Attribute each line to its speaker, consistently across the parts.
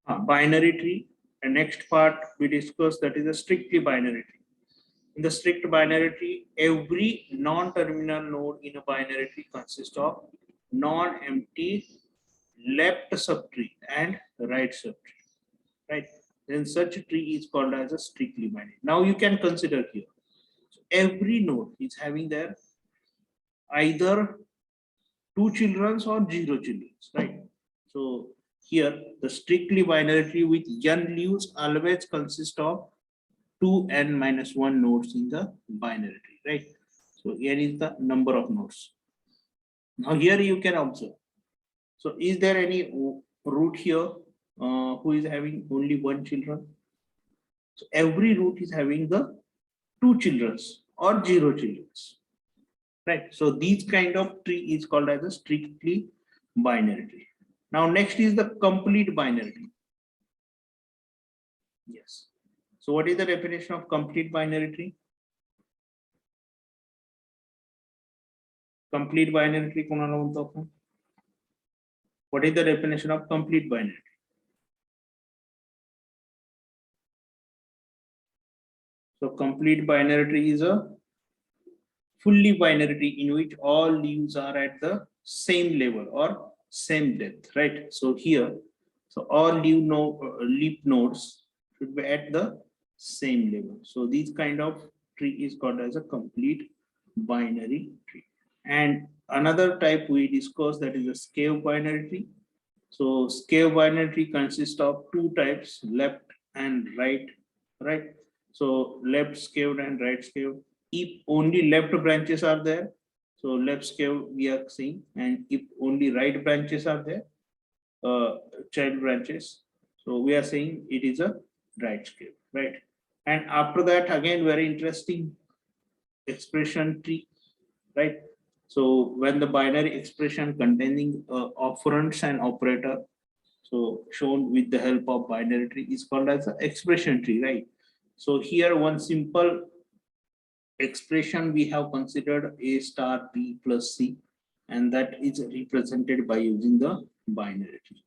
Speaker 1: Binary tree. And next part we discussed, that is a strictly binary tree. In the strict binary tree, every non-terminal node in a binary tree consists of non-empty left subtree and right subtree, right? Then such a tree is called as a strictly binary. Now you can consider here, so every node is having their either 2 children or 0 children, right? So here the strictly binary tree with n leaves always consists of 2n-1 nodes in the binary tree, right? So here is the number of nodes. Now here you can observe. So is there any root here who is having only 1 children? So every root is having the 2 children or 0 children, right? So these kind of tree is called as a strictly binary tree. Now next is the complete binary tree. Yes. So what is the definition of complete binary tree? Complete binary tree कोणाला म्हणतो आपण? What is the definition of complete binary tree? So complete binary tree is a fully binary tree in which all leaves are at the same level or same depth, right? So here, so all leaf nodes should be at the same level. So this kind of tree is called as a complete binary tree. And another type we discussed, that is a skew binary tree. So skew binary tree consists of 2 types, left and right, right? So left skewed and right skewed. If only left branches are there, so left skewed we are seeing, and if only right branches are there, child branches, so we are saying it is a right skewed, right? And after that, again, very interesting expression tree, right? So when the binary expression containing operands and operator, so shown with the help of binary tree, is called as an expression tree, right? So here one simple expression we have considered A star B plus C, and that is represented by using the binary tree.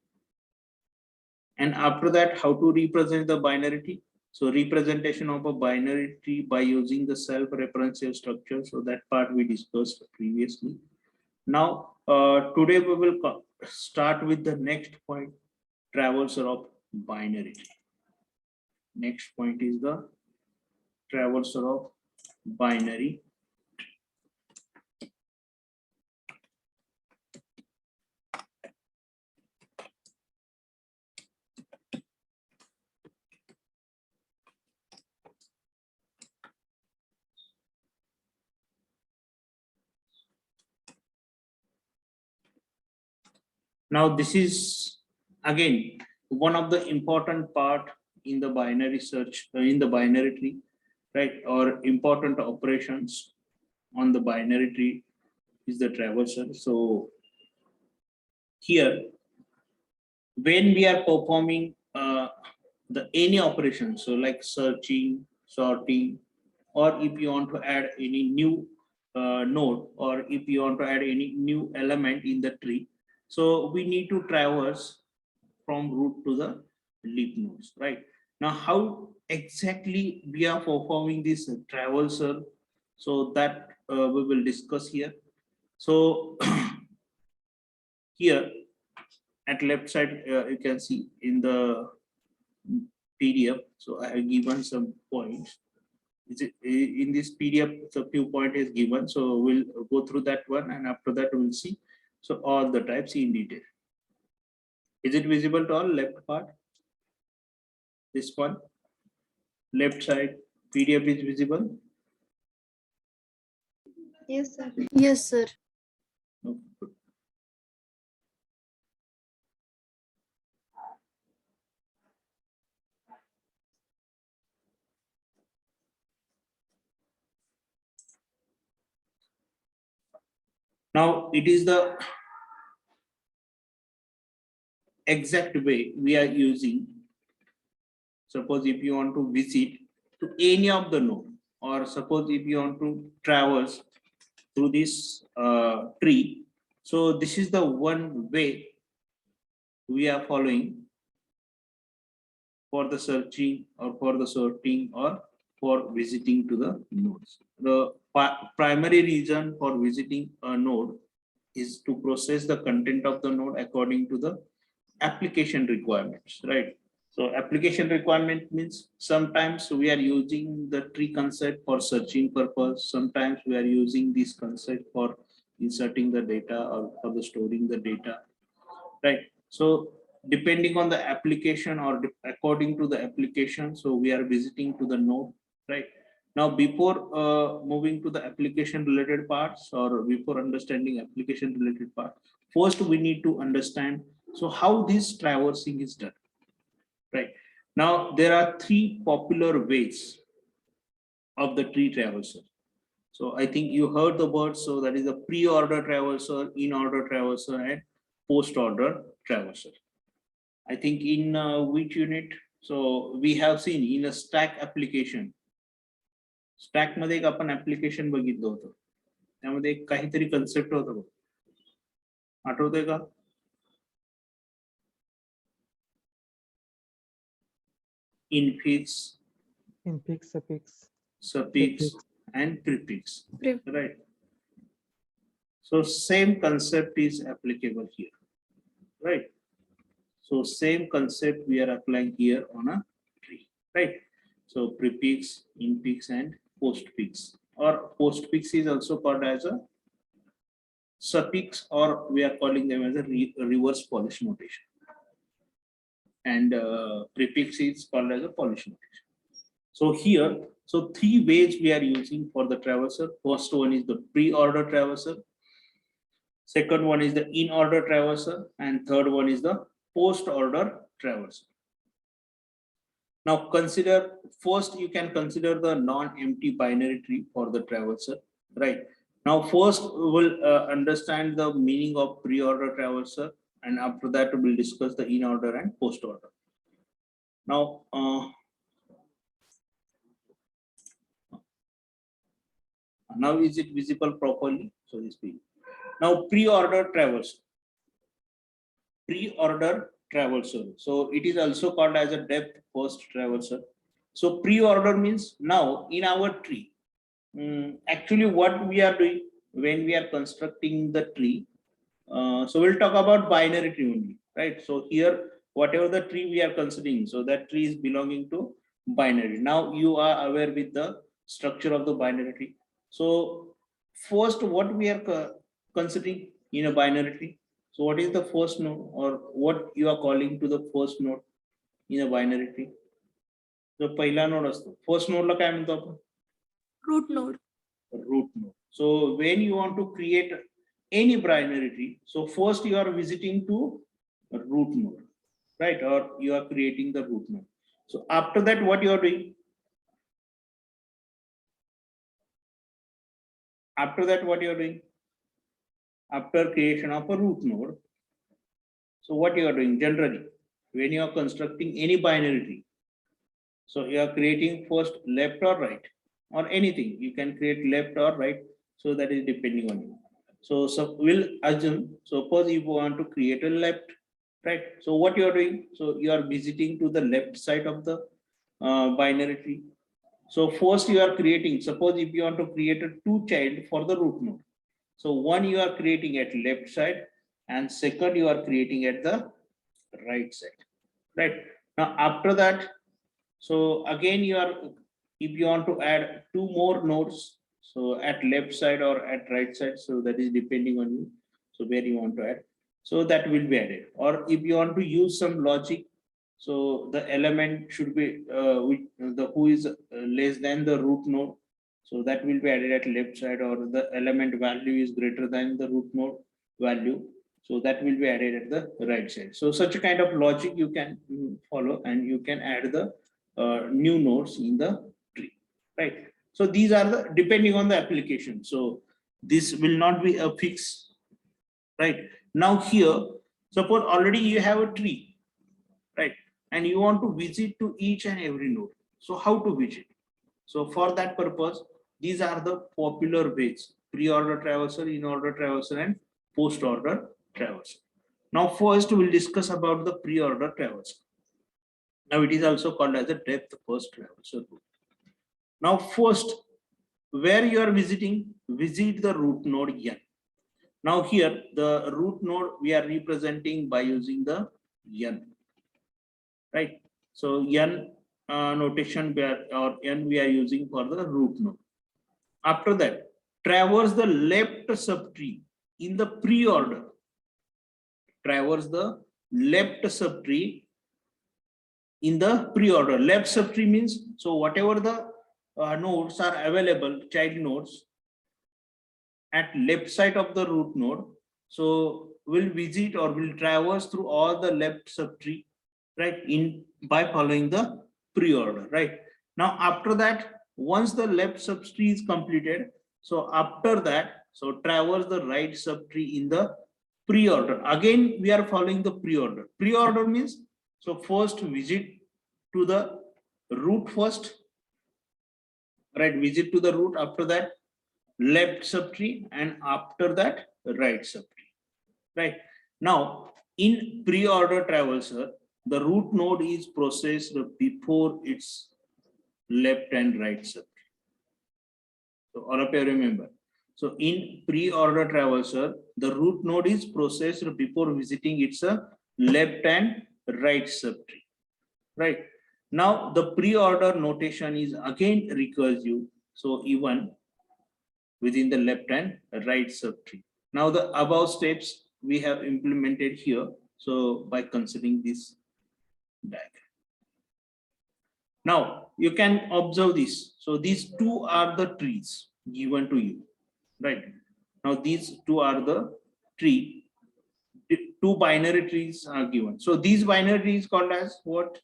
Speaker 1: And after that, how to represent the binary tree? So representation of a binary tree by using the self-referential structure. So that part we discussed previously. Now, today we will start with the next point, traversal of binary tree. Next point is the traversal of binary. Now this is again one of the important part in the binary search, in the binary tree, right? Or important operations on the binary tree is the traversal. So here, when we are performing the any operation, so like searching, sorting, or if you want to add any new node, or if you want to add any new element in the tree, so we need to traverse from root to the leaf nodes, right? Now, how exactly we are performing this traversal, so that we will discuss here. So here at left side, you can see in the PDF. So I have given some points. In this PDF, the few point is given. So we'll go through that one, and after that we'll see. So all the types in detail. Is it visible to all left part? This one, left side PDF is visible.
Speaker 2: Yes, sir.
Speaker 3: Yes, sir.
Speaker 1: No, good. Now it is the exact way we are using. Suppose if you want to visit to any of the node, or suppose if you want to traverse through this tree, so this is the one way we are following for the searching or for the sorting or for visiting to the nodes. The primary reason for visiting a node is to process the content of the node according to the application requirements, right? So application requirement means sometimes we are using the tree concept for searching purpose. Sometimes we are using this concept for inserting the data or for the storing the data, right? So depending on the application or according to the application, so we are visiting to the node, right? Now, before moving to the application related parts or before understanding application related part, first we need to understand so how this traversing is done, right? Now, there are three popular ways of the tree traversal. So I think you heard the word. So that is a pre-order traversal, in-order traversal, and post-order traversal. I think in which unit? So we have seen in a stack application. Stack मध्ये एक आपण application बघितलं होतं. त्यामध्ये एक काहीतरी concept होतं बघ. आठवतंय का? Infix, suffix, and prefix. Right. So same concept is applicable here, right? So same concept we are applying here on a tree, right? So prefix, infix, and postfix, or postfix is also called as a suffix, or we are calling them as a reverse Polish notation, and prefix is called as a Polish notation. So here, so three ways we are using for the traversal. First one is the pre-order traversal. Second one is the in-order traversal, and third one is the post-order traversal. Now consider, first you can consider the non-empty binary tree for the traversal, right? Now first we will understand the meaning of pre-order traversal, and after that we will discuss the in-order and post-order. Now, now is it visible properly? So this will. Now pre-order traversal. Pre-order traversal. So it is also called as a depth first traversal. So pre-order means now in our tree. Actually, what we are doing when we are constructing the tree. So we'll talk about binary tree only, right? So here, whatever the tree we are considering, so that tree is belonging to binary. Now you are aware with the structure of the binary tree. So first, what we are considering in a binary tree. So what is the first node, or what you are calling to the first node in a binary tree? The पहिला node असतो. First node ला काय म्हणतो आपण?
Speaker 2: Root node.
Speaker 1: Root node. So when you want to create any binary tree, so first you are visiting to a root node, right? Or you are creating the root node. So after that, what you are doing? After that, what you are doing? After creation of a root node, so what you are doing generally when you are constructing any binary tree, so you are creating first left or right, or anything you can create left or right, so that is depending on you. So we'll assume, suppose if you want to create a left, right? So what you are doing, so you are visiting to the left side of the binary tree. So first you are creating, suppose if you want to create a two child for the root node, so one you are creating at left side, and second you are creating at the right side, right? Now after that, so again you are, if you want to add two more nodes, so at left side or at right side, so that is depending on you, so where you want to add, so that will be added. Or if you want to use some logic, so the element should be the who is less than the root node, so that will be added at left side, or the element value is greater than the root node value, so that will be added at the right side. So such a kind of logic you can follow, and you can add the new nodes in the tree, right? So these are the depending on the application. So this will not be a fix, right? Now here, suppose already you have a tree, right? And you want to visit to each and every node. So how to visit? So for that purpose, these are the popular ways: pre-order traversal, in-order traversal, and post-order traversal. Now first we'll discuss about the pre-order traversal. Now it is also called as a depth first traversal route. Now first, where you are visiting, visit the root node N. Now here the root node we are representing by using the N, right? So N notation or N we are using for the root node. After that, traverse the left subtree in the pre-order. Traverse the left subtree in the pre-order. Left subtree means, so whatever the nodes are available, child nodes at left side of the root node, so we'll visit or we'll traverse through all the left subtree, right, in by following the pre-order, right? Now after that, once the left subtree is completed, so after that, so traverse the right subtree in the pre-order. Again we are following the pre-order. Pre-order means, so first visit to the root first, right? Visit to the root, after that left subtree, and after that right subtree, right? Now in pre-order traverser, the root node is processed before its left and right subtree. So all of you remember. So in pre-order traverser, the root node is processed before visiting its left and right subtree, right? Now the pre-order notation is again recursive, so even within the left and right subtree. Now the above steps we have implemented here, so by considering this diagram. Now you can observe this. So these two are the trees given to you, right? Now these two are the tree. Two binary trees are given. So these binary trees called as what?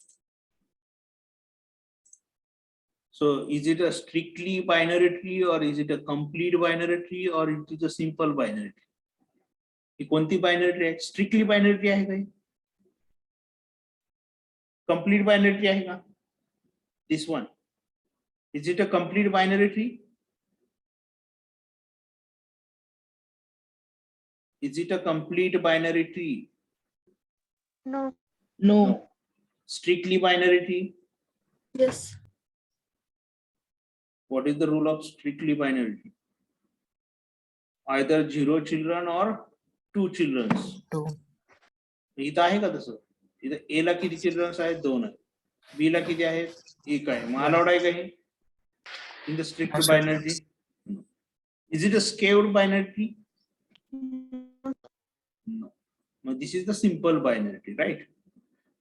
Speaker 1: So is it a strictly binary tree, or is it a complete binary tree, or it is a simple binary tree? ही कोणती binary tree आहे? Strictly binary tree आहे का? Complete binary tree आहे का? This one. Is it a complete binary tree? Is it a complete binary tree?
Speaker 2: No.
Speaker 1: No. Strictly binary tree?
Speaker 2: Yes.
Speaker 1: What is the rule of strictly binary tree? Either 0 children or 2 children.
Speaker 3: 2.
Speaker 1: इथं आहे का तसं? इथं A ला किती children's आहेत? 2 आहेत. B ला किती आहेत? 1 आहे. मग अलाउड आहे का हे? In the strict binary tree? No. Is it a scaled binary tree? No. Now this is the simple binary tree, right?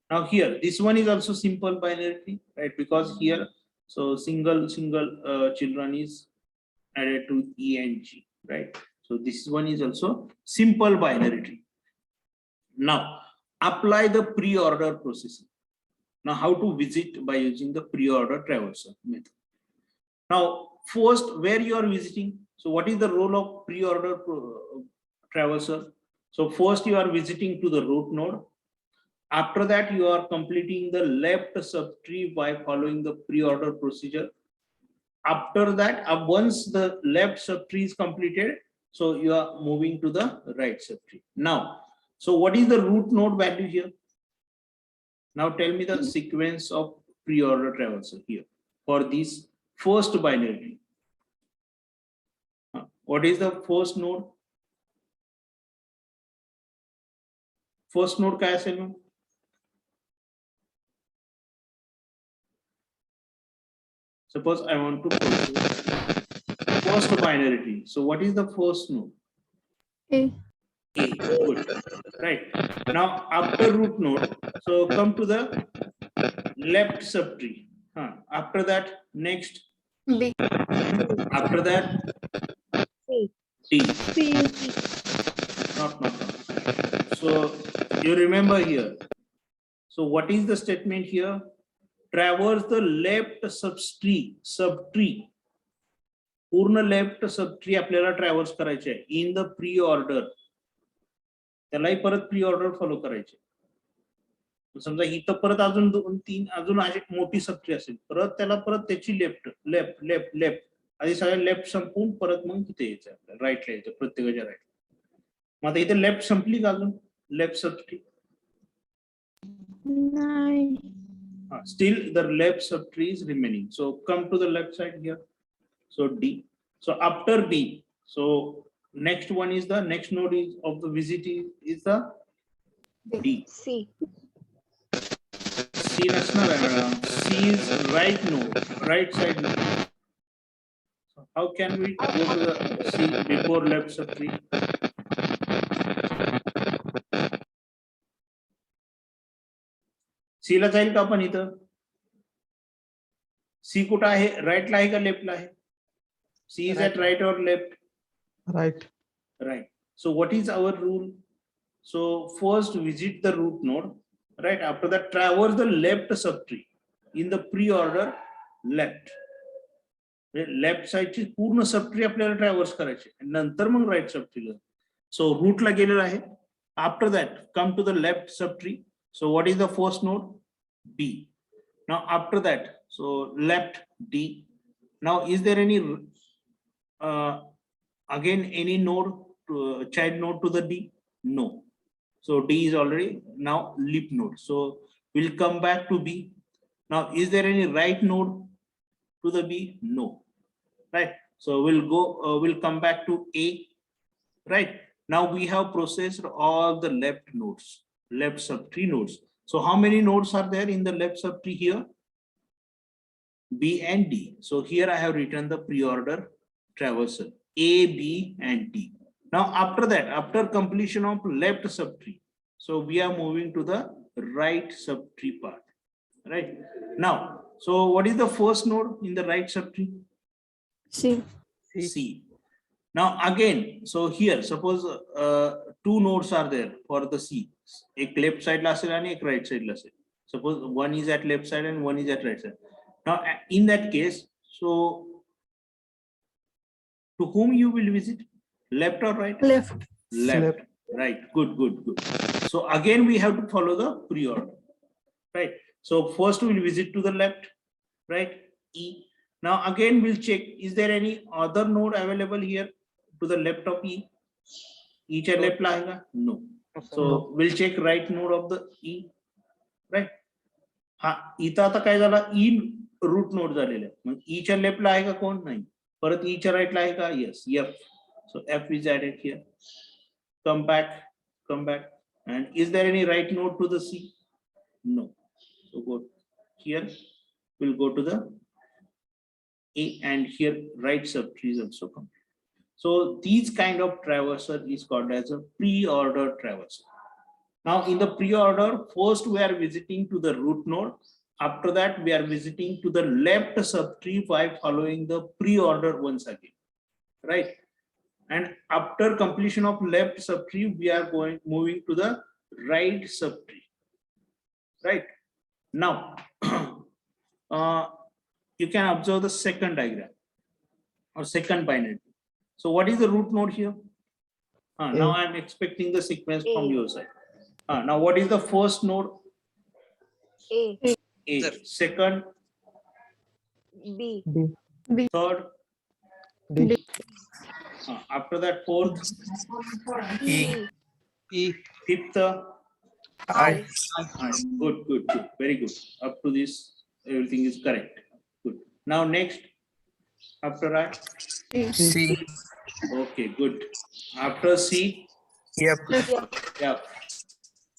Speaker 1: Now here, this one is also simple binary tree, right? Because here, so single children is added to E and G, right? So this one is also simple binary tree. Now apply the pre-order processing. Now how to visit by using the pre-order traversal method. Now first, where you are visiting, so what is the role of pre-order traversal? So first you are visiting to the root node. After that you are completing the left subtree by following the pre-order procedure. After that, once the left subtree is completed, so you are moving to the right subtree. Now, so what is the root node value here? Now tell me the sequence of pre-order traversal here for this first binary tree. What is the first node? First node काय असेल मग? Suppose I want to process first binary tree. So what is the first node?
Speaker 2: A.
Speaker 1: A. Good. Right. Now after root node, so come to the left subtree. After that, next.
Speaker 2: B.
Speaker 1: After that,
Speaker 2: C.
Speaker 1: D.
Speaker 2: C.
Speaker 1: Not. So you remember here. So what is the statement here? Traverse the left subtree. पूर्ण left subtree आपल्याला traverse करायचे आहे in the pre order. त्यालाही परत pre order follow करायचे. समजा इथं परत अजून 2-3 अजून अशी मोठी सबट्री असेल, परत त्याला परत त्याची लेफ्ट आधी सगळ्या लेफ्ट संपून परत मग तिथे यायचं आपल्याला राईटला यायचं प्रत्येकाच्या राईट. मग आता इथे लेफ्ट संपली का अजून लेफ्ट सबट्री?
Speaker 2: नाही.
Speaker 1: Still the left subtree is remaining. So come to the left side here. So D. So after B, so next one is the next node is of the visit is the D.
Speaker 2: C.
Speaker 1: C नसणार आहे madam. C is right node, right side node. So how can we go to the C before left subtree? C ला जाईल का आपण इथं? C कुठं आहे? Right ला आहे का left ला आहे? C is at right or left?
Speaker 3: Right.
Speaker 1: Right. So what is our rule? So first visit the root node, right? After that traverse the left subtree in the pre-order left. Left side ची पूर्ण subtree आपल्याला traverse करायची नंतर मग right सबट्रीला. सो रूटला गेलेला आहे. After that come to the left subtree. So what is the first node? B. Now after that, so left D. Now is there any again any node child node to the D? No. So D is already now leaf node. So we'll come back to B. Now is there any right node to the B? No. Right. So we'll come back to A. Right. Now we have processed all the left nodes, left subtree nodes. So how many nodes are there in the left subtree here? B and D. So here I have written the pre-order traversal A, B and D. Now after that, after completion of left subtree, so we are moving to the right subtree part. Right. Now, so what is the first node in the right subtree?
Speaker 2: C.
Speaker 1: C. Now again, so here suppose two nodes are there for the C. एक left side ला असेल आणि एक right side ला असेल. Suppose one is at left side and one is at right side. Now in that case, so to whom you will visit? Left or right?
Speaker 2: Left.
Speaker 1: Left. Right. Good, good, good. So again we have to follow the pre-order. Right. So first we'll visit to the left, right? E. Now again we'll check, is there any other node available here to the left of E? E च्या left ला आहे का? No. So we'll check right node of the E. Right. हा इथं आता काय झाला? E root node झालेला आहे. मग E च्या left ला आहे का कोण? नाही. परत E च्या right ला आहे का? Yes. F. So F is added here. Come back. And is there any right node to the C? No. So go here. We'll go to the A, and here right subtree is also complete. So these kind of traversal is called as a pre-order traversal. Now in the pre-order, first we are visiting to the root node. After that we are visiting to the left subtree by following the pre-order once again, right? And after completion of left subtree, we are moving to the right subtree, right? Now you can observe the second diagram or second binary. So what is the root node here? Now I am expecting the sequence from your side. Now what is the first node?
Speaker 2: A.
Speaker 1: A. Second?
Speaker 2: B.
Speaker 3: B.
Speaker 1: Third?
Speaker 3: D.
Speaker 1: After that, fourth?
Speaker 2: E.
Speaker 3: E.
Speaker 1: Fifth?
Speaker 2: I.
Speaker 1: Good, good, good. Very good. Up to this, everything is correct. Good. Now next, after I?
Speaker 3: C.
Speaker 1: Okay, good. After C?
Speaker 3: F.
Speaker 1: F.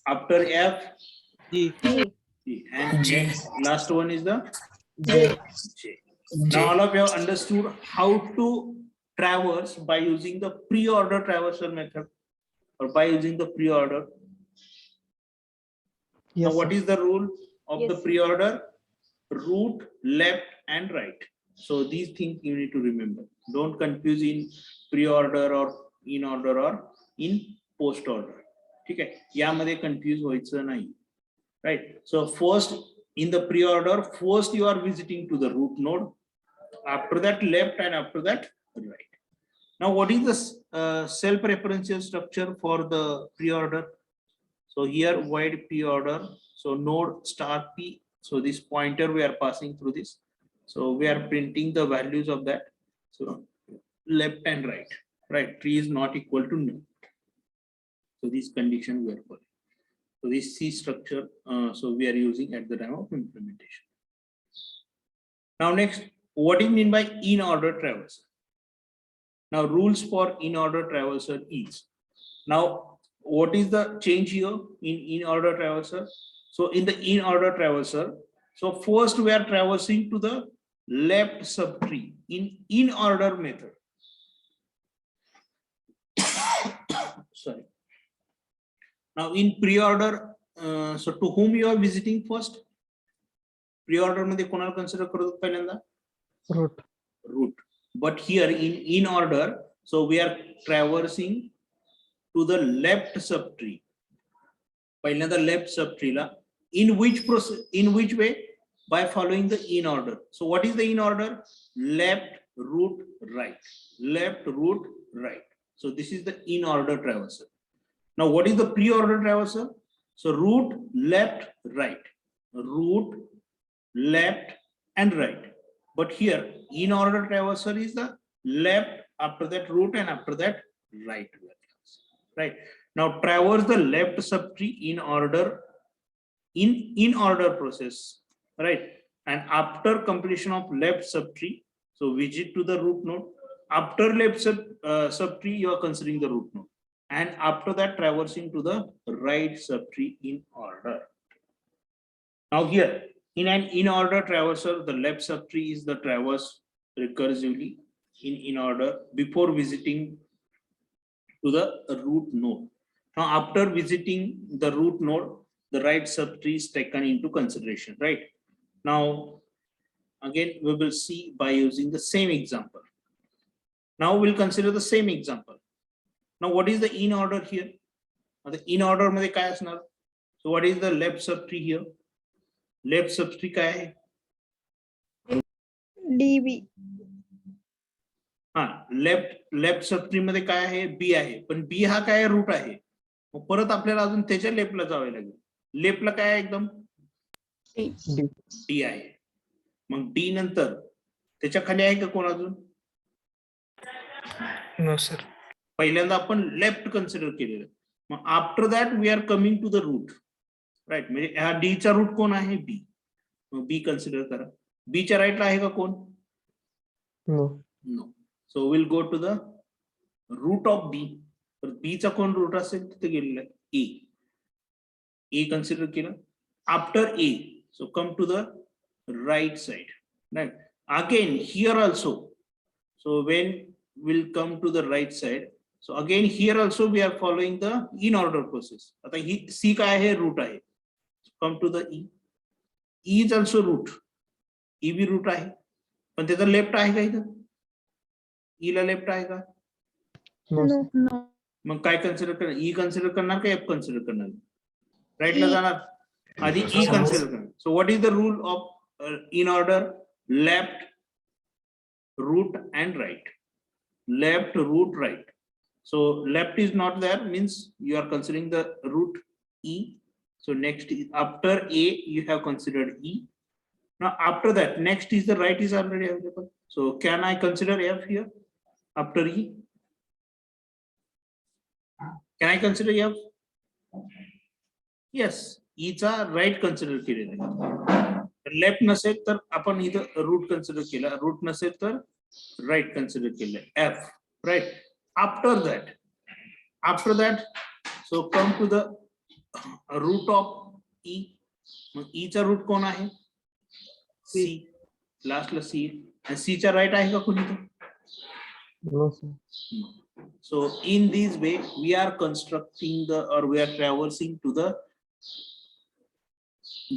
Speaker 1: After F?
Speaker 3: G.
Speaker 1: G. And
Speaker 3: G.
Speaker 1: last one is the
Speaker 3: J.
Speaker 1: J. Now all of you have understood how to traverse by using the pre-order traversal method or by using the pre-order.
Speaker 3: Yes,
Speaker 1: Now what is the rule of the
Speaker 2: Yes.
Speaker 1: pre-order? Root, left and right. So these things you need to remember. Don't confuse in pre-order or in order or in post order. ठीक आहे, यामध्ये confuse व्हायचं नाही. Right. So first in the pre-order, first you are visiting to the root node. After that left, and after that right. Now what is the self-referential structure for the pre-order? So here wide pre-order. So node star P. So this pointer we are passing through this. So we are printing the values of that. So left and right. Right. Tree is not equal to null. So this condition we are following. So this C structure, so we are using at the time of implementation. Now next, what is mean by in order traversal? Now rules for in order traversal is, now what is the change here in order traversal? So in the in order traversal, so first we are traversing to the left subtree in order method. Sorry. Now in pre-order, so to whom you are visiting first? Pre-order मध्ये कोणाला consider करतो पहिल्यांदा?
Speaker 3: Root.
Speaker 1: Root. But here in order, so we are traversing to the left subtree. पहिल्यांदा left subtree La in which process, in which way? By following the in order. So what is the in order? Left, root, right. Left, root, right. So this is the in order traversal. Now what is the pre-order traversal? So root, left, right. Root, left, and right. But here in order traversal is the left, after that root, and after that right. Right. Now traverse the left subtree in order, in order process, right? And after completion of left subtree, so visit to the root node. After left subtree, you are considering the root node, and after that traversing to the right subtree in order. Now here in an in order traversal, the left subtree is the traverse recursively in order before visiting to the root node. Now after visiting the root node, the right subtree is taken into consideration, right? Now again we will see by using the same example. Now we'll consider the same example. Now what is the in order here? The in order मध्ये काय असणार? So what is the left subtree here? Left subtree काय आहे?
Speaker 2: DB.
Speaker 1: हा, left subtree मध्ये काय आहे? B आहे, पण बी हा काय रूट आहे. मग परत आपल्याला अजून त्याच्या लेफ्टला जावे लागेल. लेफ्टला काय आहे? एकदम डी आहे. मग डी नंतर त्याच्या खाली आहे का कोण अजून?
Speaker 3: No, sir.
Speaker 1: पहिल्यांदा आपण लेफ्ट कन्सिडर केलेलं. मग after that we are coming to the root, right. म्हणजे हा डी चा रूट कोण आहे? बी. मग बी कन्सिडर करा. बी च्या राईटला आहे का कोण?
Speaker 3: No.
Speaker 1: No. So we'll go to the root of B. तर B चा कोण रूट असेल तिथे गेलेला आहे? A. A कन्सिडर केलं. After A, so come to the right side, right? Again here also, so when we'll come to the right side, so again here also we are following the in order process. आता ही C काय आहे? Root आहे. Come to the E. E is also root. E B root आहे, पण त्याचा left आहे का इथं? ई ला लेफ्ट आहे का?
Speaker 3: No.
Speaker 1: मग काय कन्सिडर करणार? ई कन्सिडर करणार का एफ कन्सिडर करणार? राईट ला जाणार, आधी ई कन्सिडर करणार. So what is the rule of in order? Left, root and right. Left, root, right. So left is not there, means you are considering the root E. So next is after A you have considered E. Now after that next is the right is already available. So can I consider F here after E? Can I consider F? Yes, E चा right consider केलेला आहे. Left नसेल तर आपण इथं root consider केला, root नसेल तर राईट कन्सिडर केलं F, right? After that so come to the root of E. Mug E चा रूट कोण आहे? C. लास्टला C. आणि C चा राईट आहे का कोणी?
Speaker 3: No, sir.
Speaker 1: So in this way we are constructing the, or we are traversing to the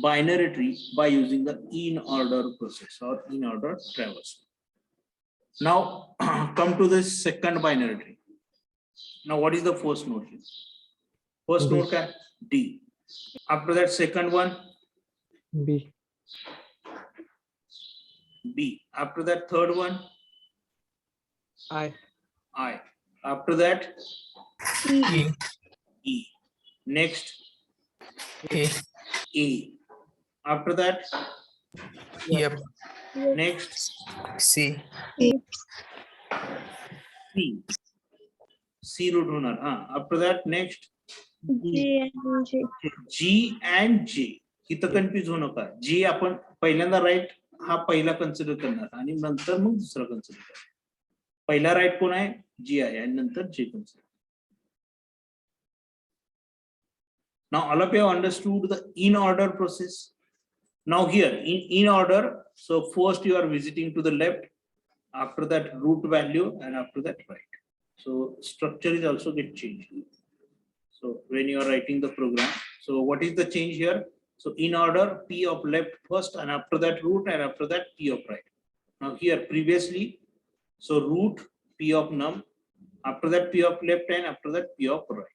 Speaker 1: binary tree by using the in order process or in order traversal. Now come to the second binary tree. Now what is the first node here? First
Speaker 3: D.
Speaker 1: node क्या? D. After that second one?
Speaker 3: B.
Speaker 1: B. After that third one?
Speaker 3: I.
Speaker 1: I. After that
Speaker 3: E.
Speaker 1: E. Next
Speaker 3: A.
Speaker 1: A. After that
Speaker 3: Yep.
Speaker 1: next
Speaker 3: C.
Speaker 1: C. C root होणार. After that next G and J इथं confuse होऊ नका. G आपण पहिल्यांदा right हा पहिला consider करणार आणि नंतर मग दुसरा कन्सिडर करणार. पहिला राईट कोण आहे? G आहे आणि नंतर J consider. Now all of you understood the in order process. Now here in order, so first you are visiting to the left, after that root value, and after that right. So structure is also get changed. So when you are writing the program, so what is the change here? So in order, P of left first, and after that root, and after that P of right. Now here previously, so root P of num, after that P of left, and after that P of right.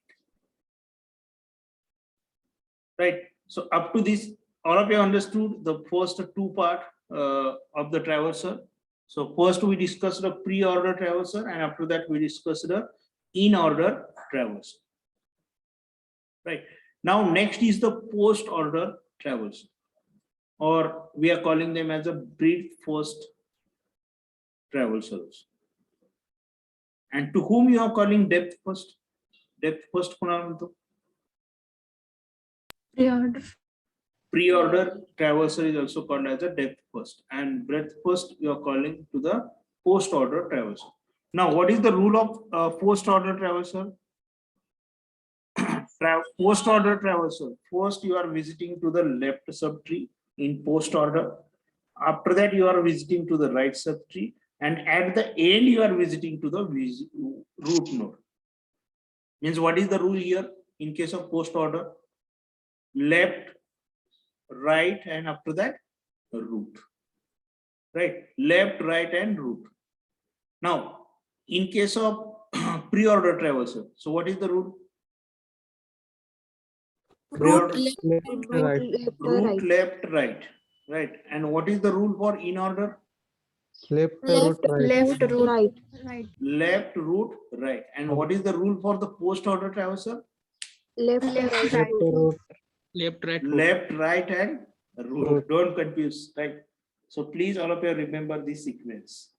Speaker 1: Right. So up to this, all of you understood the first two part of the traverser. So first we discussed the pre-order traverser, and after that we discussed the in-order traverser. Right. Now next is the post-order traverser, or we are calling them as a breadth first traversers. And to whom you are calling depth first? Depth first कोणाला म्हणतो? Pre-order traverser is also called as a depth first, and breadth first you are calling to the post-order traverser. Now, what is the rule of post-order traverser? Post-order traverser. First, you are visiting to the left subtree in post-order. After that, you are visiting to the right subtree, and at the end, you are visiting to the root node. Means what is the rule here in case of post-order? Left, right, and after that root. Right, left, right, and root. Now in case of pre-order traverser, so what is the rule?
Speaker 3: Root
Speaker 2: Left,
Speaker 1: Root left, right. Right. And what is the rule for in order?
Speaker 3: left
Speaker 2: Left,
Speaker 3: root right.
Speaker 2: right.
Speaker 1: Left, root, right. And what is the rule for the post-order traverser?
Speaker 2: Left,
Speaker 3: Left root
Speaker 4: Left, right,
Speaker 1: Left, right, and root.
Speaker 3: Root.
Speaker 1: Don't confuse, right? So please, all of you remember this sequence.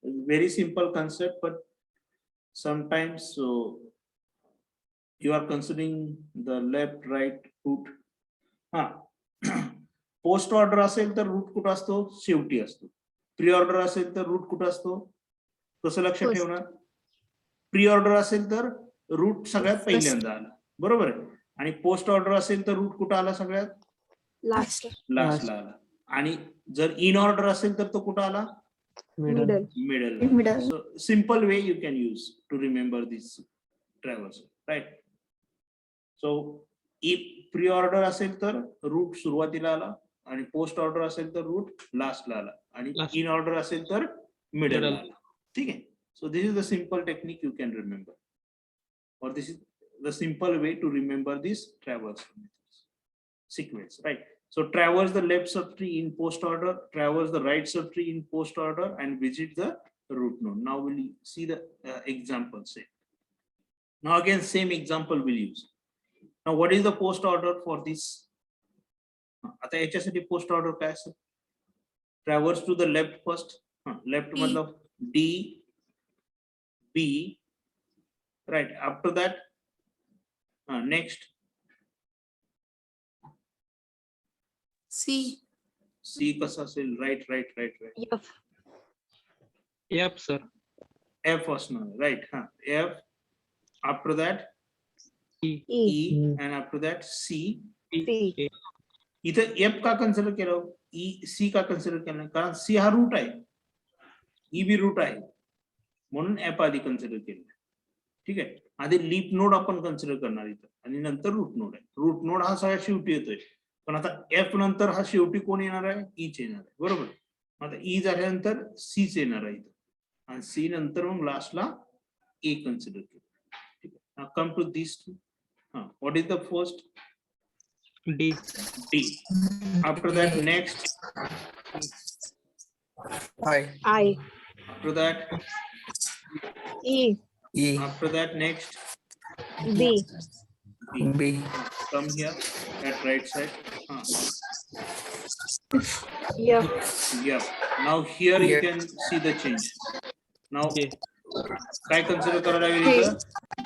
Speaker 1: It's very simple concept, but sometimes so you are considering the left, right, root. Post order असेल तर root कुठं असतो? शेवटी असतो. Pre order असेल तर root कुठं असतो? कसं लक्षात
Speaker 2: First.
Speaker 1: ठेवणार? प्री ऑर्डर असेल तर रूट सगळ्यात पहिल्यांदा आला, बरोबर आहे. आणि पोस्ट ऑर्डर असेल तर रूट कुठं आला? सगळ्यात
Speaker 2: Last.
Speaker 1: लास्टला आला. आणि जर इन ऑर्डर असेल तर तो कुठं आला?
Speaker 3: Middle.
Speaker 1: Middle. So simple way you can use to remember this traversal, right? So if pre-order असेल तर रूट सुरुवातीला आला, आणि पोस्ट ऑर्डर असेल तर रूट लास्टला आला, आणि
Speaker 4: Last.
Speaker 1: इन ऑर्डर असेल तर मिडल
Speaker 4: Middle.
Speaker 1: आला. ठीक आहे. So this is the simple technique you can remember, or this is the simple way to remember this traversal sequence, right? So traverse the left subtree in post order, traverse the right subtree in post order, and visit the root node. Now we'll see the example set. Now again, same example we'll use. Now what is the post order for this? आता याच्यासाठी post order काय असेल? Traverse to the left first. Left मतलब D, B, right? After that, next C कसा असेल? Right, right, right, right.
Speaker 2: F.
Speaker 4: F, sir.
Speaker 1: F असणार, राईट. F, after that
Speaker 2: E.
Speaker 1: E, and after that C.
Speaker 2: C.
Speaker 1: इथं F का consider केलं? E, C का consider केलं? कारण C हा रूट आहे, E बी रूट आहे, म्हणून F आधी कन्सिडर केलं. ठीक आहे. आधी लीप नोड आपण कन्सिडर करणार इथं, आणि नंतर रूट नोड आहे. रूट नोड हा सगळ्यात शेवटी येतोय, पण आता F नंतर हा शेवटी कोण येणार आहे? Eच येणार आहे, बरोबर. आता E झाल्यानंतर Cच येणार आहे इथं, आणि C नंतर मग लास्टला A कन्सिडर केलं. ठीक आहे. Now come to these two. What is the first?
Speaker 4: D.
Speaker 1: D. After that, next.
Speaker 3: I.
Speaker 2: I.
Speaker 1: After that,
Speaker 2: E.
Speaker 3: E.
Speaker 1: after that, next.
Speaker 2: B.
Speaker 1: B.
Speaker 3: B.
Speaker 1: Come here at right side.
Speaker 2: F.
Speaker 1: Yeah. Now here you
Speaker 3: Yeah.
Speaker 1: can see the change. Now,
Speaker 4: J.
Speaker 1: काय consider करायला लागेल इथं?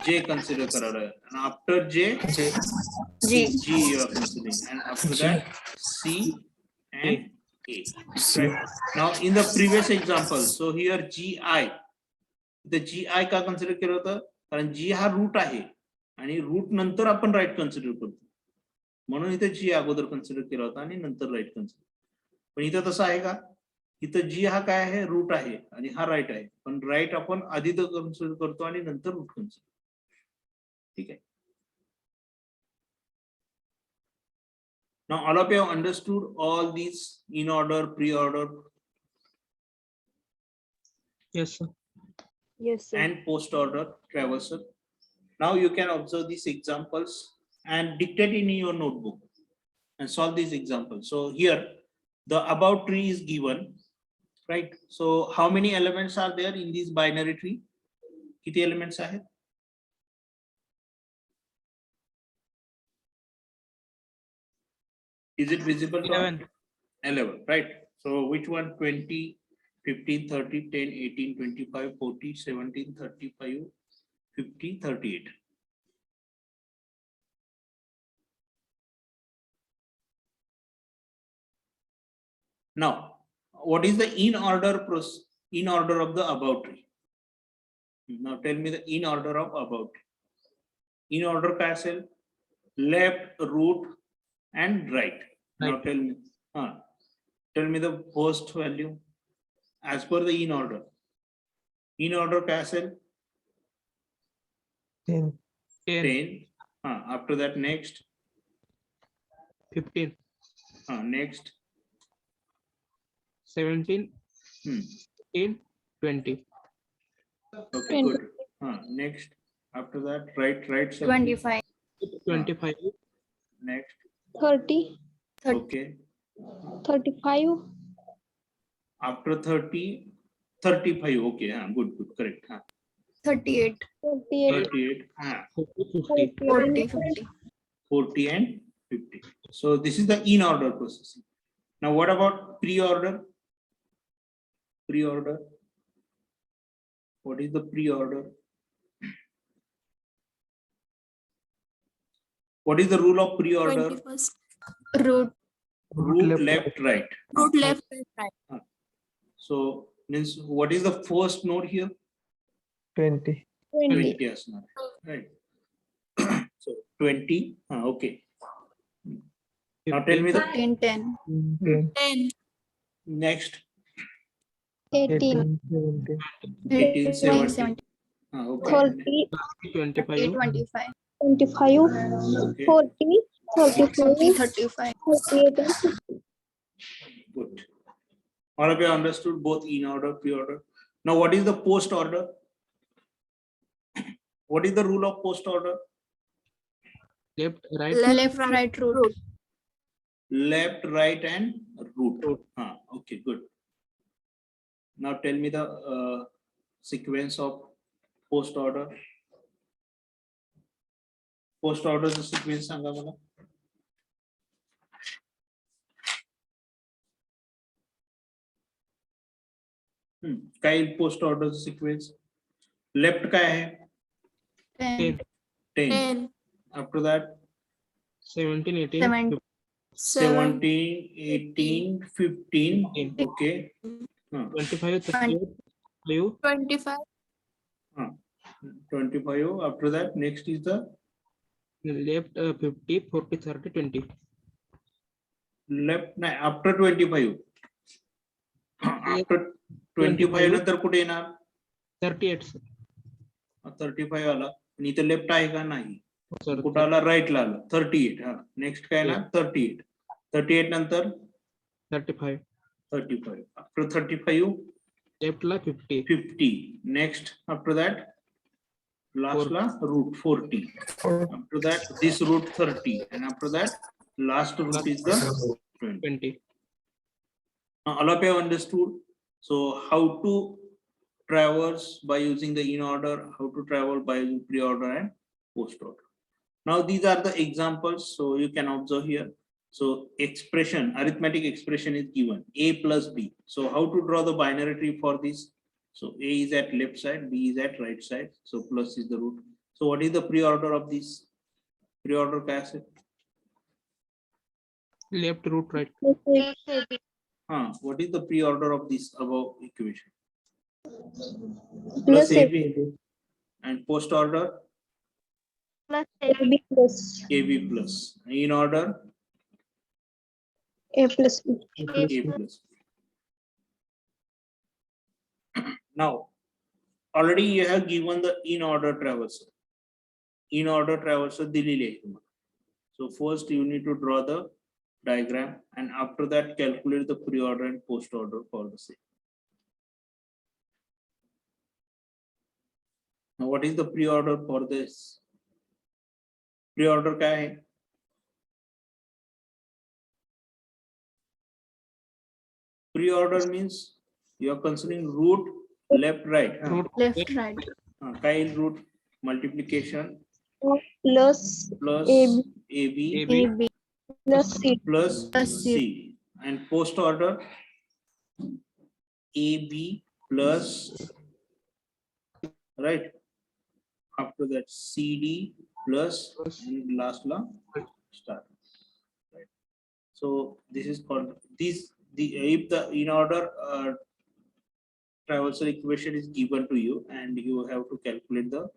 Speaker 1: J consider kara and after J,
Speaker 2: G.
Speaker 1: G you are considering, and after that C and A. Right. Now in the previous example, so here GI, the GI का consider केलं होतं कारण G हा root आहे आणि root नंतर आपण right consider करतो म्हणून इथे G अगोदर कन्सिडर केला होता आणि नंतर राईट कन्सिडर. पण इथं तसं आहे का? इथं G हा काय आहे? रूट आहे आणि हा राईट आहे, पण राईट आपण आधी कन्सिडर करतो आणि नंतर रूट कन्सिडर. ठीक आहे. Now all of you have understood all these in order, pre-order
Speaker 4: Yes, sir.
Speaker 2: Yes, sir.
Speaker 1: and post-order traversal. Now you can observe these examples and dictate in your notebook and solve these examples. So here the above tree is given, right? So how many elements are there in this binary tree? किती elements आहेत? Is it visible to all?
Speaker 4: 11.
Speaker 1: 11, right? So which one? 20, 15, 30, 10, 18, 25, 40, 17, 35, 50, 38. Now, what is the in order process, in order of the above tree? Now tell me the in order of above tree. In order काय असेल? Left, root and right. Now
Speaker 4: Right.
Speaker 1: tell me the first value as per the in order. In order काय असेल?
Speaker 3: 10,
Speaker 4: 10,
Speaker 1: 10. After that next.
Speaker 4: 15,
Speaker 1: Next.
Speaker 4: 17,
Speaker 1: Hmm.
Speaker 4: 18, 20.
Speaker 1: Okay, good. Next. After that, right side.
Speaker 2: 25.
Speaker 4: 25,
Speaker 1: Next.
Speaker 2: 30.
Speaker 1: Okay.
Speaker 2: 35.
Speaker 1: After 30, 35. Okay. Good. Correct.
Speaker 2: 38. 38.
Speaker 1: 38.
Speaker 4: 40, 50.
Speaker 2: 40. 50.
Speaker 1: 40 and 50. So this is the in order processing. Now what about pre-order? Pre-order. What is the pre-order? What is the rule of pre-order?
Speaker 5: 21st.
Speaker 2: Root.
Speaker 1: Root left, right.
Speaker 5: Root left and right.
Speaker 1: So means what is the first node here?
Speaker 3: 20,
Speaker 2: 20.
Speaker 1: 20 asana, right? So 20. Okay. Now tell me the
Speaker 2: 10. 10.
Speaker 3: 10,
Speaker 5: 10.
Speaker 1: next.
Speaker 2: 18.
Speaker 3: 17,
Speaker 1: 18, 17.
Speaker 2: 17.
Speaker 1: Okay.
Speaker 2: 30.
Speaker 4: 25,
Speaker 2: 25.
Speaker 5: 25.
Speaker 1: Okay.
Speaker 2: 40. 35. 38.
Speaker 1: Good. All of you understood both in order, pre-order. Now, what is the post order? What is the rule of post order?
Speaker 4: left, right,
Speaker 2: Left, right, root.
Speaker 1: Left, right, and root. Okay, good. Now tell me the sequence of post order. Post order sequence सांगा मला. काय post order sequence? Left काय आहे?
Speaker 2: 10.
Speaker 1: 10.
Speaker 5: 10.
Speaker 1: After that
Speaker 4: 17, 18,
Speaker 2: 7.
Speaker 1: 17, 18, 15. Okay.
Speaker 4: 25, 38,
Speaker 5: 25.
Speaker 1: 25. After that next is the
Speaker 4: left, 50, 40, 30, 20.
Speaker 1: left. नाही, after 25. After 25 नंतर कुठे येणार?
Speaker 4: 38, sir.
Speaker 1: 35 आला आणि इथे लेफ्ट आहे का? नाही.
Speaker 4: Sir,
Speaker 1: कुठं आला? राईट ला आला. 38. नेक्स्ट काय ना? 38. 38 नंतर
Speaker 4: 35,
Speaker 1: 35. After 35
Speaker 4: left La 50,
Speaker 1: 50. Next after that last la root 40. After that this root 30 and after that last root is the 20.
Speaker 4: 20.
Speaker 1: Now all of you have understood. So how to traverse by using the in order, how to travel by using pre-order and post-order. Now these are the examples, so you can observe here. So expression, arithmetic expression is given, a plus b. So how to draw the binary tree for this? So a is at left side, b is at right side. So plus is the root. So what is the pre-order of this? Pre-order क्या है?
Speaker 4: Left root right.
Speaker 1: What is the pre-order of this above equation?
Speaker 2: Plus
Speaker 1: AB and post order
Speaker 2: AB plus
Speaker 1: AB plus. In order
Speaker 2: A plus B.
Speaker 1: A plus. Now already you have given the in order traversal. In order traversal दिलेली आहे तुम्हाला. So first you need to draw the diagram and after that calculate the pre-order and post order for the same. Now what is the pre-order for this? Pre-order क्या है? Pre-order means you are considering root left right.
Speaker 2: Left right.
Speaker 1: Kind root multiplication
Speaker 2: Plus
Speaker 1: plus
Speaker 2: AB.
Speaker 1: AB
Speaker 2: AB plus C.
Speaker 1: plus
Speaker 2: Plus C.
Speaker 1: C and post order AB plus right after that CD plus and last la star. Right. So this is called if the in order traversal equation is given to you and you have to calculate the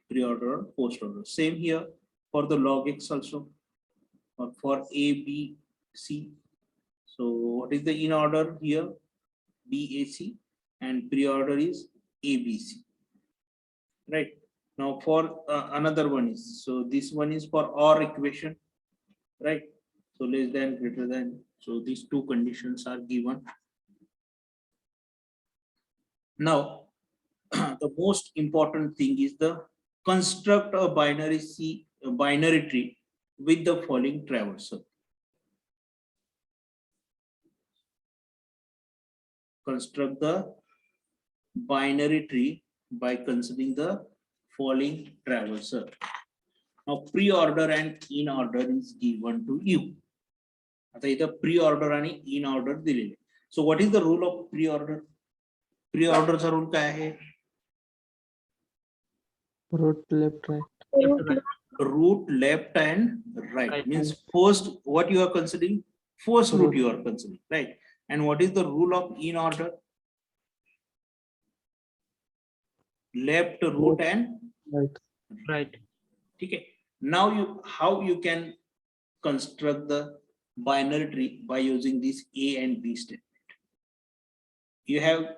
Speaker 1: pre-order or post order. Same here for the log x also or for A, B, C. So what is the in order here? BAC and pre-order is ABC. Right. Now for another one is, so this one is for OR equation, right? So less than, greater than. So these two conditions are given. Now the most important thing is the construct a binary tree with the following traversal. Construct the binary tree by considering the following traversal. Now pre-order and in order is given to you. आता इथं pre-order आणि in order दिलेले. So what is the rule of pre-order? Pre-order चा rule काय आहे?
Speaker 3: Root left right.
Speaker 1: Root left and right means first what you are considering, first root you are considering, right? And what is the rule of in order? Left root and
Speaker 3: Right.
Speaker 4: Right.
Speaker 1: okay. Now how you can construct the binary tree by using this A and B statement. You have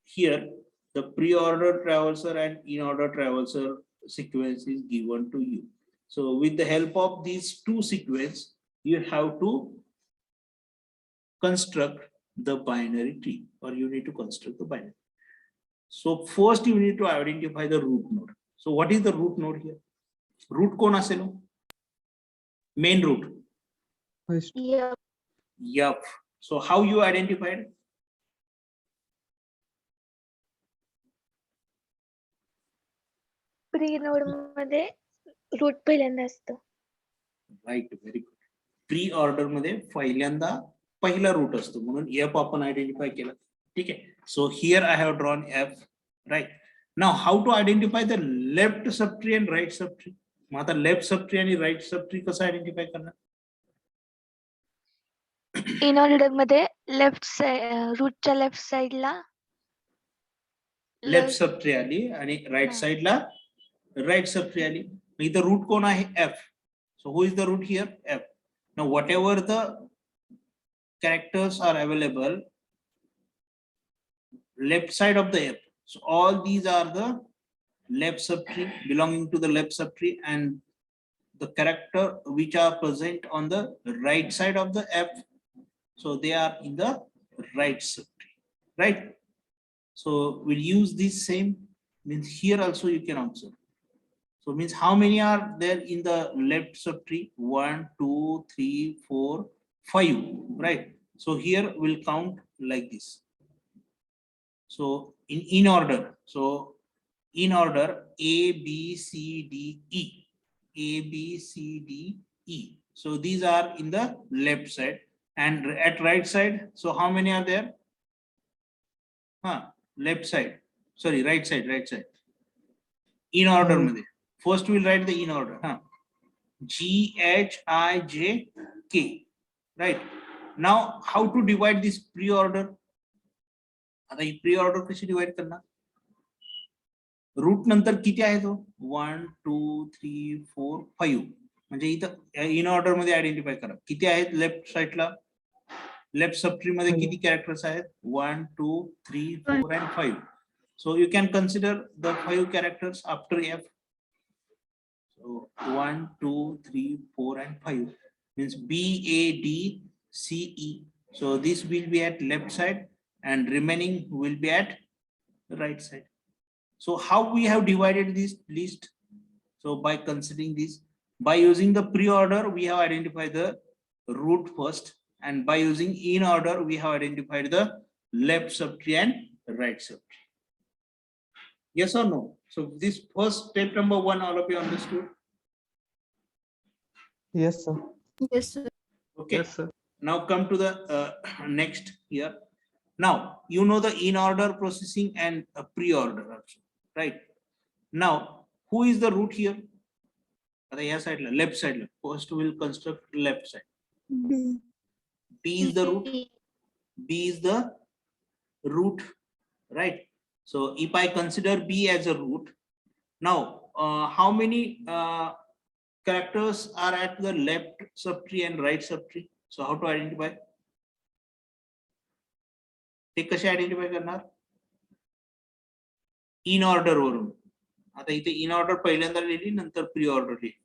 Speaker 1: here the pre-order traversal and in-order traversal sequence is given to you. So with the help of these two sequences, you have to construct the binary tree, or you need to construct the binary. So first you need to identify the root node. So what is the root node here? Root कोण असेल? Main root.
Speaker 3: First.
Speaker 2: Yeah.
Speaker 1: Yup. So how you identified?
Speaker 2: Pre node मध्ये root पहिल्यांदा असतं.
Speaker 1: Right, very good. Pre order मध्ये पहिल्यांदा पहिला root असतो म्हणून एफ आपण आयडेंटिफाय केला. ठीक आहे. So here I have drawn F. Right. Now how to identify the left subtree and right subtree. मग आता लेफ्ट सबट्री आणि राईट सबट्री कसं आयडेंटिफाय करणार?
Speaker 2: इन ऑर्डर मध्ये लेफ्ट साइड रूटच्या लेफ्ट साइडला
Speaker 1: लेफ्ट सबट्री आली आणि राईट साइडला राईट सबट्री आली. इथं रूट कोण आहे? F. So who is the root here? F. Now what ever characters are available left side of the F. So all these are the left subtree belonging to the left subtree, and the character which are present on the right side of the F, so they are in the right subtree, right? So we'll use this same, means here also you can observe. So means how many are there in the left subtree? 1, 2, 3, 4, 5, right? So here we'll count like this. So in order, so in order A, B, C, D, E, A, B, C, D, E. So these are in the left side, and at right side, so how many are there? Left side, sorry, right side, right side. in order
Speaker 3: Hmm.
Speaker 1: मध्ये. First we'll write the in order. G H I J K. Right. Now how to divide this pre-order? आता ही pre-order कशी divide करणार? Root नंतर किती आहे तो 1 2 3 4 5 म्हणजे इथं इन ऑर्डर मध्ये आयडेंटिफाय करा किती आहेत लेफ्ट साइडला लेफ्ट सबट्री मध्ये किती कॅरेक्टर्स आहेत 1 2 3 4 and 5 so you can consider the 5 characters after F so 1 2 3 4 and 5 means B A D C E so this will be at left side and remaining will be at right side. So how we have divided this list? So by considering this, by using the pre-order, we have identified the root first, and by using in order, we have identified the left subtree and right subtree. Yes or no? So this first step number 1, all of you understood?
Speaker 3: Yes, sir.
Speaker 5: Yes, sir.
Speaker 1: Okay.
Speaker 4: Yes, sir.
Speaker 1: Now come to the next here. Now you know the in order processing and pre-order also, right? Now who is the root here? आता या साइडला left साइडला first will construct left side B is the root. B is the root, right? So if I consider B as a root, now how many characters are at the left subtree and right subtree? So how to identify? ते कसे identify करणार in order वरून आता इथे in order पहिल्यांदा लिहिली नंतर pre order लिहिली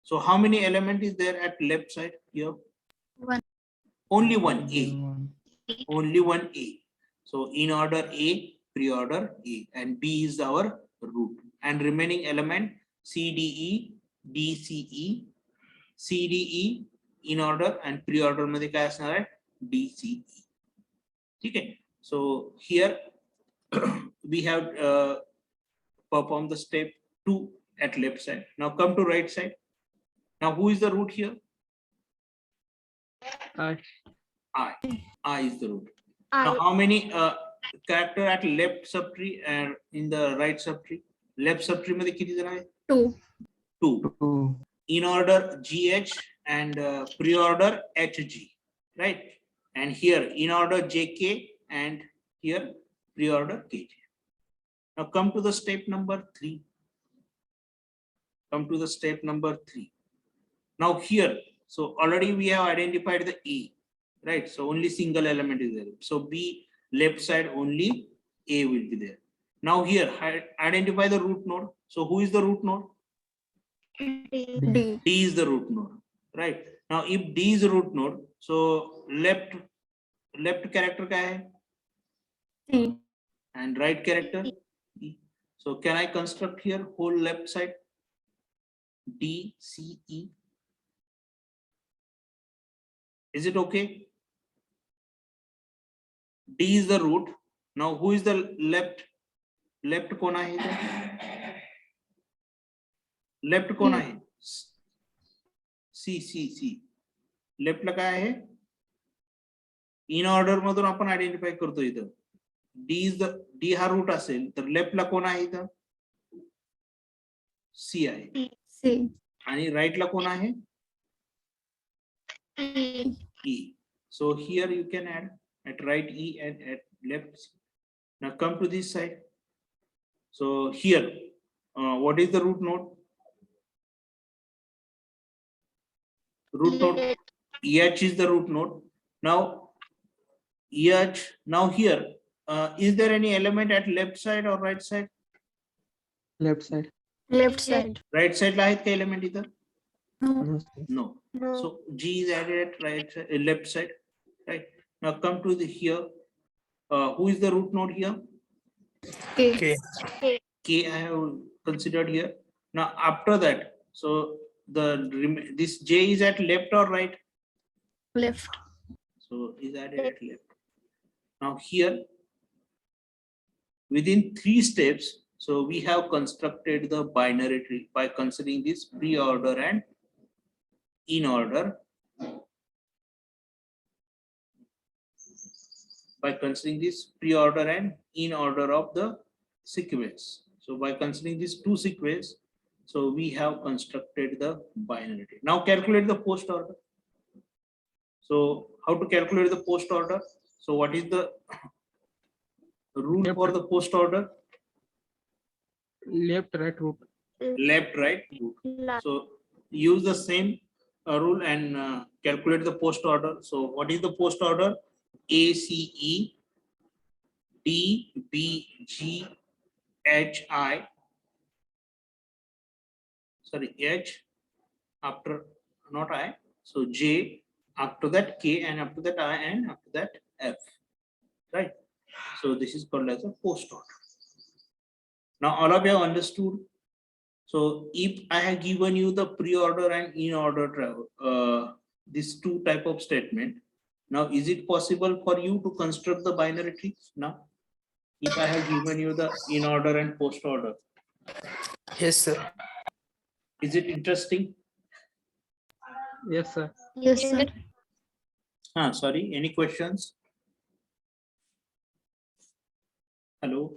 Speaker 1: so how many element is there at left side here
Speaker 5: 1.
Speaker 1: only one A only one A so in order A pre order A and B is our root and remaining element C D E D C E C D E in order and pre order मध्ये काय असणार आहे D C E ठीक आहे so here we have performed the step 2 at left side. Now come to right side. Now who is the root here?
Speaker 4: I.
Speaker 1: I is the root. Now how many character at left subtree and in the right subtree? Left subtree मध्ये किती जण आहेत
Speaker 5: 2.
Speaker 1: 2.
Speaker 3: Two.
Speaker 1: In order GH and pre-order HG, right? And here in order JK and here pre-order KJ. Now come to the step number 3. Come to the step number 3. Now here, so already we have identified the A, right? So only single element is there. So B left side only A will be there. Now here identify the root node. So who is the root node?
Speaker 5: D.
Speaker 1: D is the root node, right? Now if D is the root node, so left character क्या है?
Speaker 5: C.
Speaker 1: And right character E. So can I construct here whole left side D C E? Is it okay? D is the root. Now who is the left? Left कौन आहे इथे? Left कौन आहे? C. Left ला काय आहे? In order मधून आपण identify करतो इथं. D हा रूट असेल तर लेफ्ट ला कोण आहे इथं C आहे
Speaker 5: C.
Speaker 1: आणि राईट ला कोण आहे E. So here you can add at right E and at left C. Now come to this side. So here, what is the root node? Root node EH is the root node. Now EH. Now here, is there any element at left side or right side?
Speaker 3: Left side.
Speaker 5: Left side.
Speaker 1: Right side ला आहेत का element इथं?
Speaker 5: No.
Speaker 3: No, sir.
Speaker 1: No. So G is added at right side, left side, right? Now come to the here. Who is the root node here?
Speaker 5: K.
Speaker 1: K I have considered here. Now after that, so this J is at left or right?
Speaker 5: Left.
Speaker 1: So is added at left. Now here, within 3 steps, so we have constructed the binary tree by considering this pre-order and in order. By considering this pre-order and in order of the sequence. So by considering these two sequence, so we have constructed the binary tree. Now calculate the post order. So how to calculate the post order? So what is the rule for the post order?
Speaker 4: Left, right root.
Speaker 1: Left, right, root. So use the same rule and calculate the post order. So what is the post order? A, C, E, D, B, G, H, I. Sorry, H after not I. So J, after that K, and after that I, and after that F. Right. So this is called as a post order. Now all of you have understood. So if I have given you the pre-order and in-order travel, these two type of statement. Now is it possible for you to construct the binary tree? Now, if I have given you the in-order and post-order,
Speaker 6: Yes, sir.
Speaker 1: is it interesting?
Speaker 4: Yes, sir.
Speaker 5: Yes, sir.
Speaker 1: Sorry, any questions? Hello?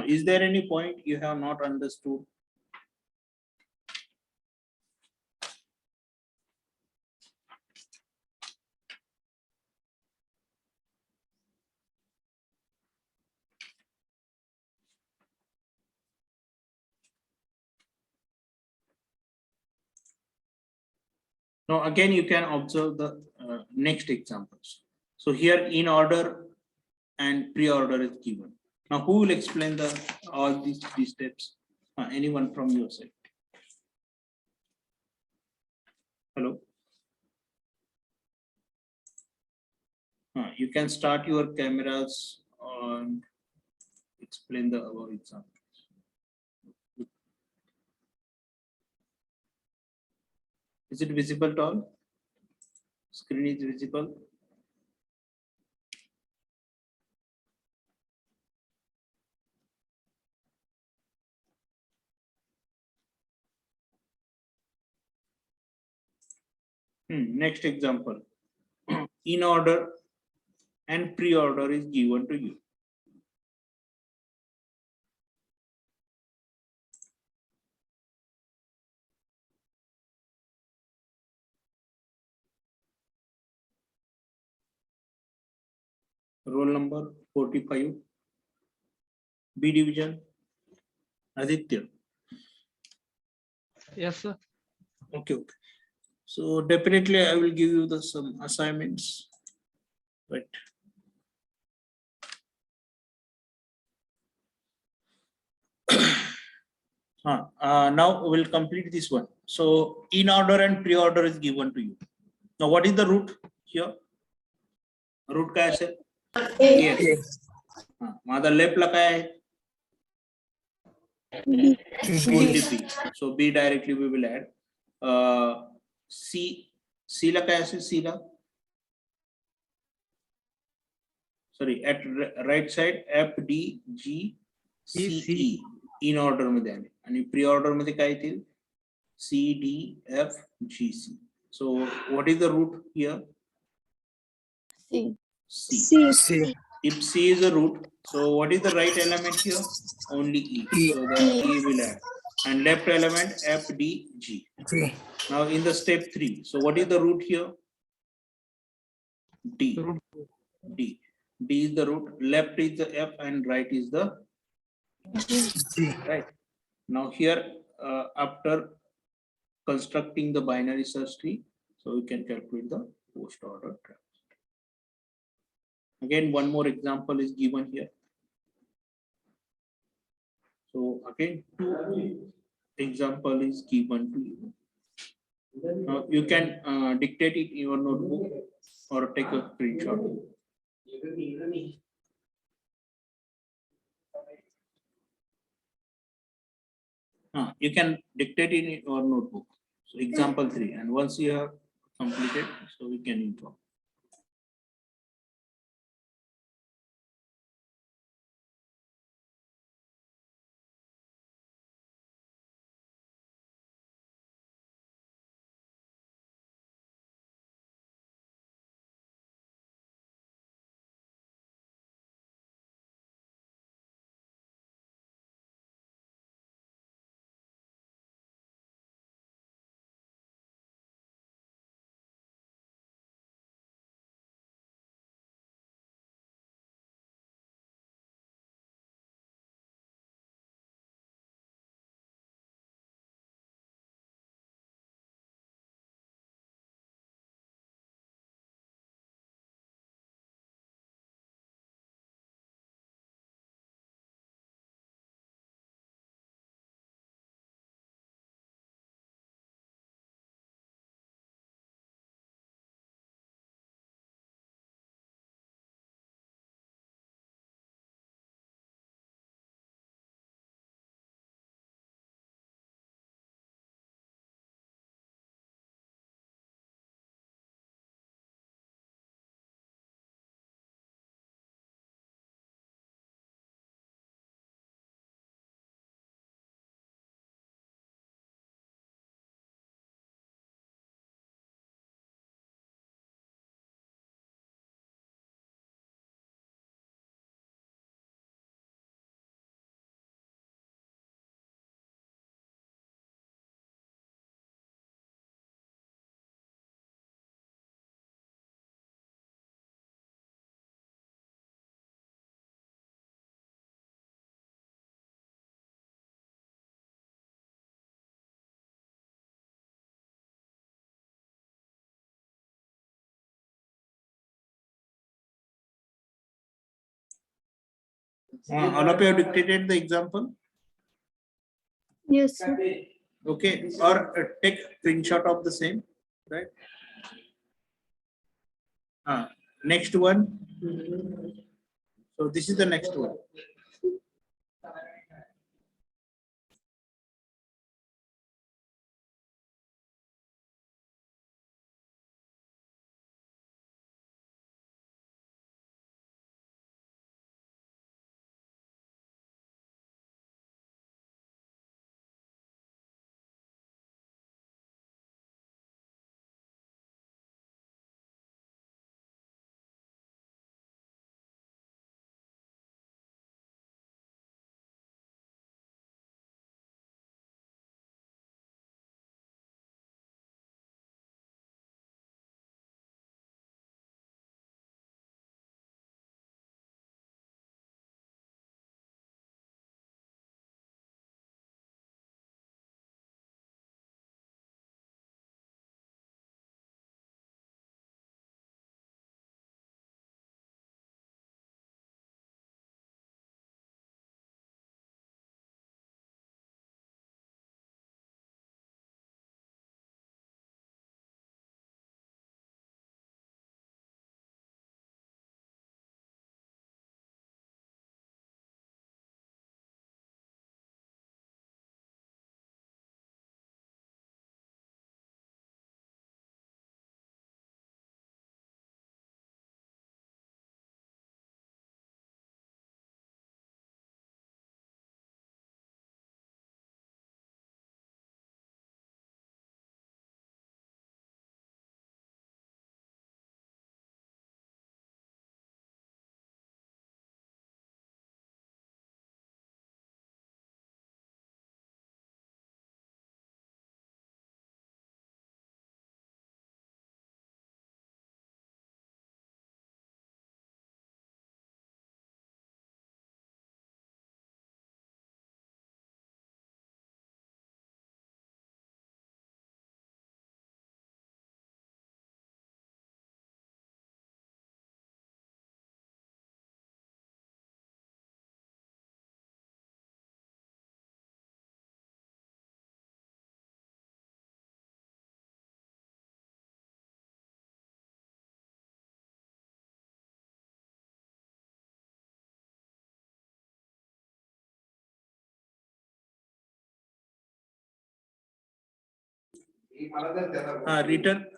Speaker 1: Is there any point you have not understood? Now again, you can observe the next examples. So here in order and pre-order is given. Now who will explain the all these three steps? Anyone from your side? Hello? You can start your cameras and explain the above examples. Is it visible to all? Screen is visible. Next example. In order and pre-order is given to you. Roll number 45. B division. Aditya.
Speaker 4: Yes, sir.
Speaker 1: Okay. So definitely I will give you the some assignments. Right. Now we'll complete this one. So in order and pre-order is given to you. Now what is the root here? Root काय असेल? Yes. माझा left ला काय आहे? Only B. So B directly we will add. C ला काय असेल? C La? Sorry, at right side F, D, G, C, E. In order मध्ये आले आणि प्री ऑर्डर मध्ये काय येतील? C, D, F, G, C. So what is the root here?
Speaker 5: C.
Speaker 6: C.
Speaker 1: If C is a root, so what is the right element here? Only E. So the E will add. And left element F, D, G.
Speaker 6: G.
Speaker 1: Now in the step 3, so what is the root here? D. D. D is the root. Left is the F and right is the
Speaker 6: G.
Speaker 1: right. Now here after constructing the binary search tree, so we can calculate the post order travel. Again, one more example is given here. So again, two example is given to you. Now you can dictate it in your notebook or take a screenshot. You can dictate in your notebook. So example 3, and once you have completed, so we can inform. All of you have dictated the example.
Speaker 5: Yes, sir.
Speaker 1: Okay, or take screenshot of the same, right? Next one. So this is the next one.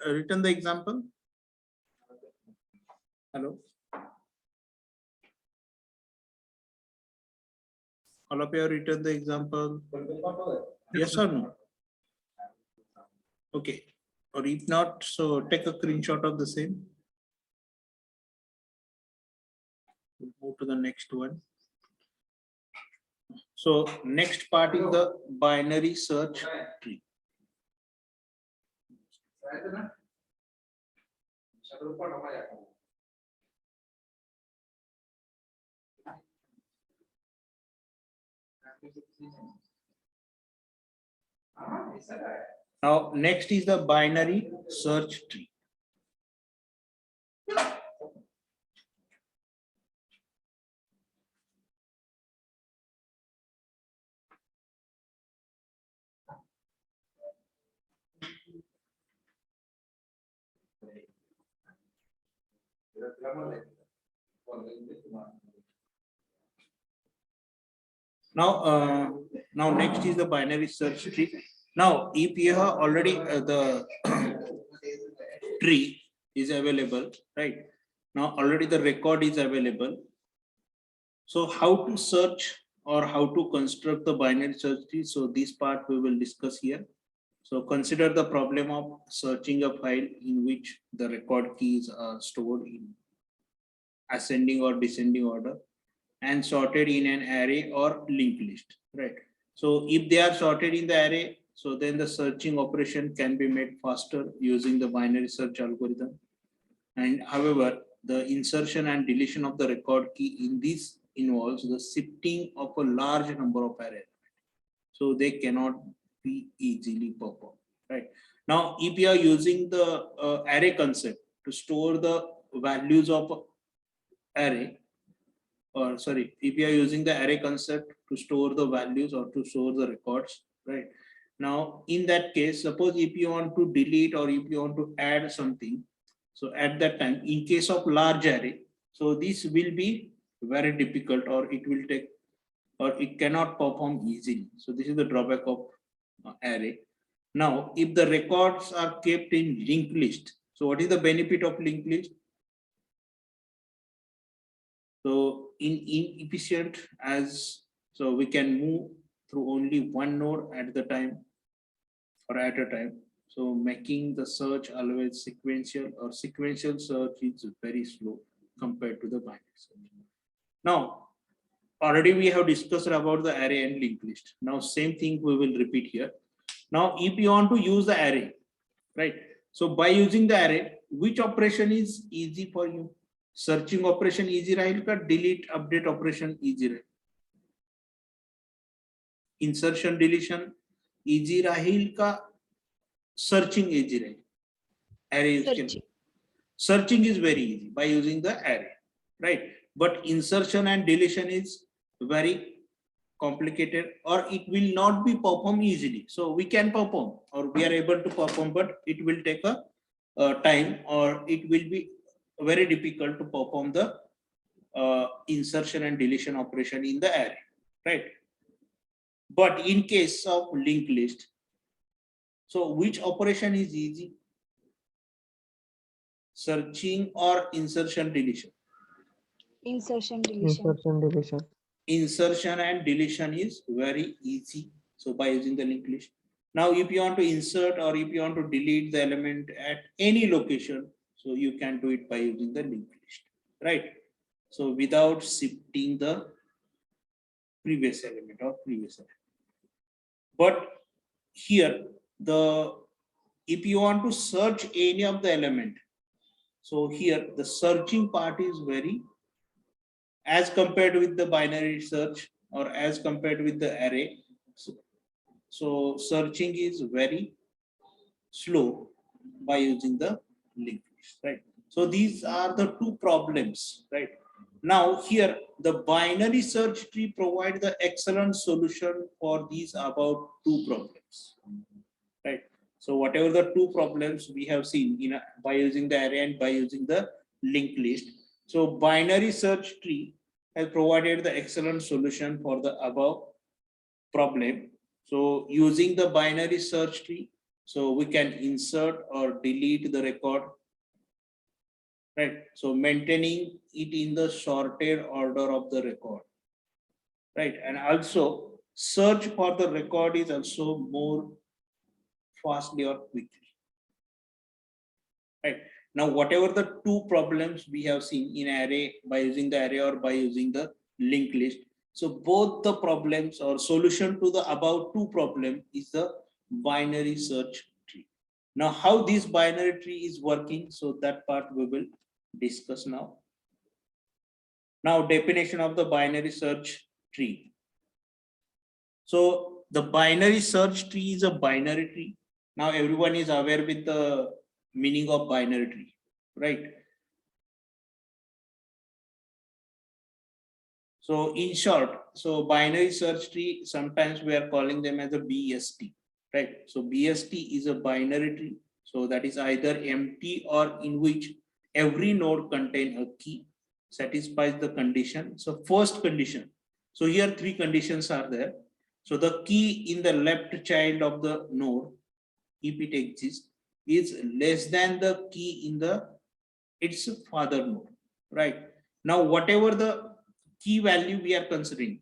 Speaker 1: Return the example. Hello. All of you have written the example. Yes or no? Okay. Or if not, so take a screenshot of the same. We'll move to the next one. So next part is the binary search tree. Now next is the binary search tree. Now next is the binary search tree. Now if you have already the tree is available, right? Now already the record is available. So how to search or how to construct the binary search tree? So this part we will discuss here. So consider the problem of searching a file in which the record keys are stored in ascending or descending order and sorted in an array or linked list, right? So if they are sorted in the array, so then the searching operation can be made faster using the binary search algorithm. And however, the insertion and deletion of the record key in this involves the shifting of a large number of arrays. So they cannot be easily performed, right? Now, if you are using the array concept to store the values of array, or sorry, if you are using the array concept to store the values or to store the records, right? Now, in that case, suppose if you want to delete or if you want to add something, so at that time, in case of large array, so this will be very difficult, or it will take, or it cannot perform easily. So this is the drawback of array. Now, if the records are kept in linked list, so what is the benefit of linked list? So inefficient, as so we can move through only one node at the time or at a time. So making the search always sequential, or sequential search is very slow compared to the binary search. Now, already we have discussed about the array and linked list. Now, same thing we will repeat here. Now, if you want to use the array, right? So by using the array, which operation is easy for you? Searching operation easy rahil ka? Delete update operation easy rahil? Insertion deletion easy rahil ka? Searching easy rahil? Array
Speaker 2: Searching.
Speaker 1: Searching is very easy by using the array, right? But insertion and deletion is very complicated, or it will not be performed easily. So we can perform, or we are able to perform, but it will take a time, or it will be very difficult to perform the insertion and deletion operation in the array, right? But in case of linked list, so which operation is easy? Searching or insertion deletion?
Speaker 2: Insertion deletion.
Speaker 3: Insertion deletion.
Speaker 1: Insertion and deletion is very easy. So by using the linked list. Now, if you want to insert or if you want to delete the element at any location, so you can do it by using the linked list, right? So without shifting the previous element or previous element. But here, if you want to search any of the element, so here the searching part is very, as compared with the binary search or as compared with the array. So searching is very slow by using the linked list, right? So these are the two problems, right? Now here the binary search tree provides the excellent solution for these above two problems, right? So whatever the two problems we have seen by using the array and by using the linked list, so binary search tree has provided the excellent solution for the above problem. So using the binary search tree, so we can insert or delete the record, right? So maintaining it in the sorted order of the record, right? And also search for the record is also more fastly or quickly, right? Now, whatever the two problems we have seen in array by using the array or by using the linked list, so both the problems or solution to the above two problem is the binary search tree. Now, how this binary tree is working, so that part we will discuss now. Now, definition of the binary search tree. So the binary search tree is a binary tree. Now everyone is aware with the meaning of binary tree, right? So in short, so binary search tree, sometimes we are calling them as a BST, right? So BST is a binary tree. So that is either empty or in which every node contains a key, satisfies the condition. So first condition. So here three conditions are there. So the key in the left child of the node, if it exists, is less than the key in its father node, right? Now, whatever the key value we are considering,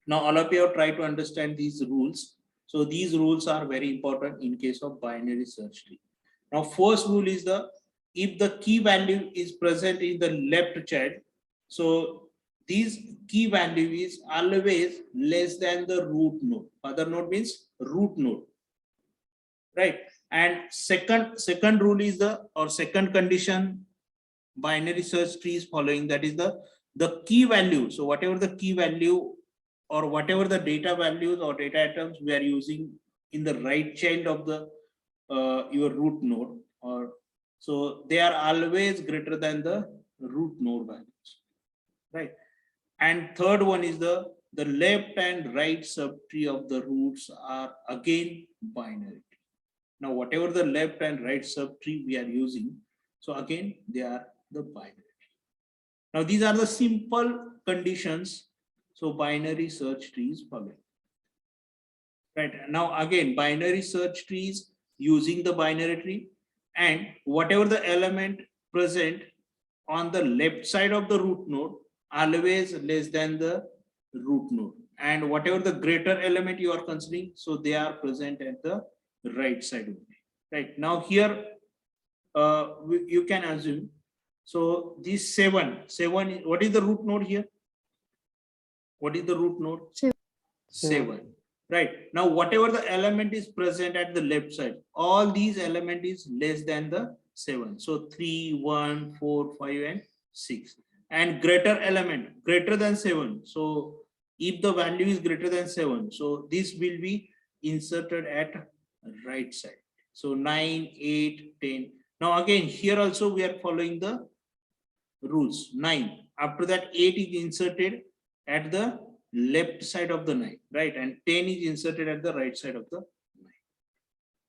Speaker 1: now all of you have tried to understand these rules. So these rules are very important in case of binary search tree. Now, first rule is if the key value is present in the left child, so this key value is always less than the root node. Father node means root node, right? And second rule is second condition binary search tree is following, that is the key value. So whatever the key value or whatever the data values or data items we are using in the right child of the your root node, or so they are always greater than the root node values, right? And third one is the left and right subtree of the roots are again binary. Now, whatever the left and right subtree we are using, so again, they are the binary. Now, these are the simple conditions. So binary search tree is following. Right. Now, again, binary search trees using the binary tree, and whatever the element present on the left side of the root node, always less than the root node. And whatever the greater element you are considering, so they are present at the right side only. Right. Now here, you can assume, so this 7, what is the root node here? What is the root node? 7. Right. Now, whatever the element is present at the left side, all these element is less than the 7. So 3, 1, 4, 5, and 6. And greater element greater than 7. So if the value is greater than 7, so this will be inserted at right side. So 9, 8, 10. Now again, here also we are following the rules. 9. After that, 8 is inserted at the left side of the 9, right? And 10 is inserted at the right side of the 9.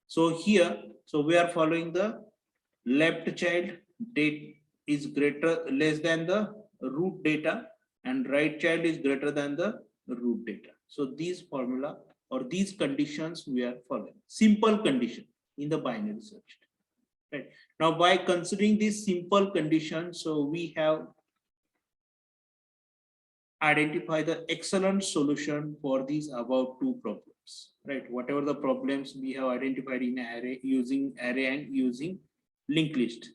Speaker 1: So here, so we are following the left child date is less than the root data, and right child is greater than the root data. So these formula or these conditions we are following. Simple condition in the binary search. Right. Now, by considering this simple condition, so we have identify the excellent solution for these above two problems, right? Whatever the problems we have identified in array using array and using linked list,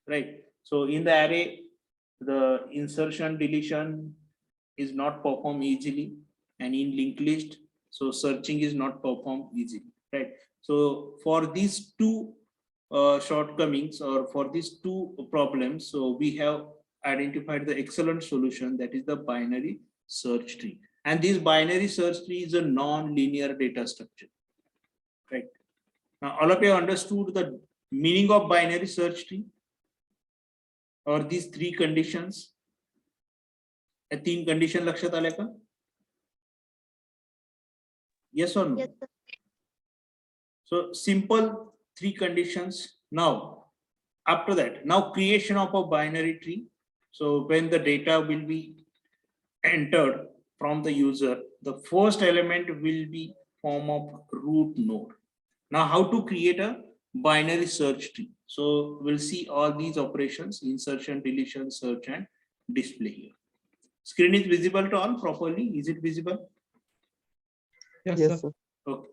Speaker 1: right? So in the array, the insertion deletion is not performed easily, and in linked list, so searching is not performed easily, right? So for these two shortcomings, or for these two problems, so we have identified the excellent solution, that is the binary search tree. And this binary search tree is a non-linear data structure, right? Now all of you understood the meaning of binary search tree, or these three conditions? या तीन condition लक्षात आल्या का? Yes or no?
Speaker 2: Yes, sir.
Speaker 1: So simple three conditions. Now after that, now creation of a binary tree. So when the data will be entered from the user, the first element will be form of root node. Now how to create a binary search tree? So we'll see all these operations: insertion, deletion, search, and display here. Screen is visible to all properly? Is it visible?
Speaker 4: Yes,
Speaker 3: Yes,
Speaker 4: sir.
Speaker 3: sir.
Speaker 1: Okay.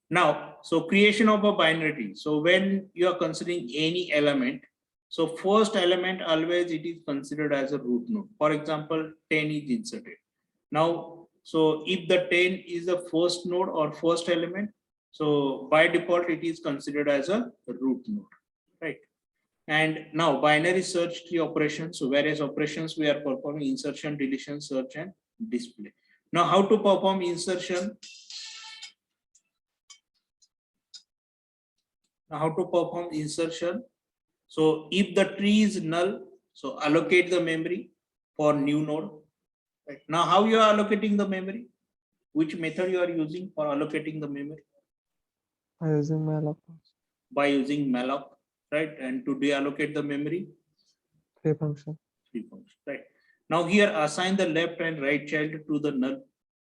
Speaker 1: Now, so creation of a binary tree. So when you are considering any element, so first element always it is considered as a root node. For example, 10 is inserted. Now, so if the 10 is the first node or first element, so by default it is considered as a root node, right? And now binary search tree operations. So various operations we are performing: insertion, deletion, search, and display. Now how to perform insertion? Now how to perform insertion? So if the tree is null, so allocate the memory for new node. Right. Now how you are allocating the memory? Which method you are using for allocating the memory?
Speaker 3: By using malloc.
Speaker 1: By using malloc, right? And to deallocate the memory?
Speaker 3: Free function.
Speaker 1: Free function, right? Now here assign the left and right child to the null,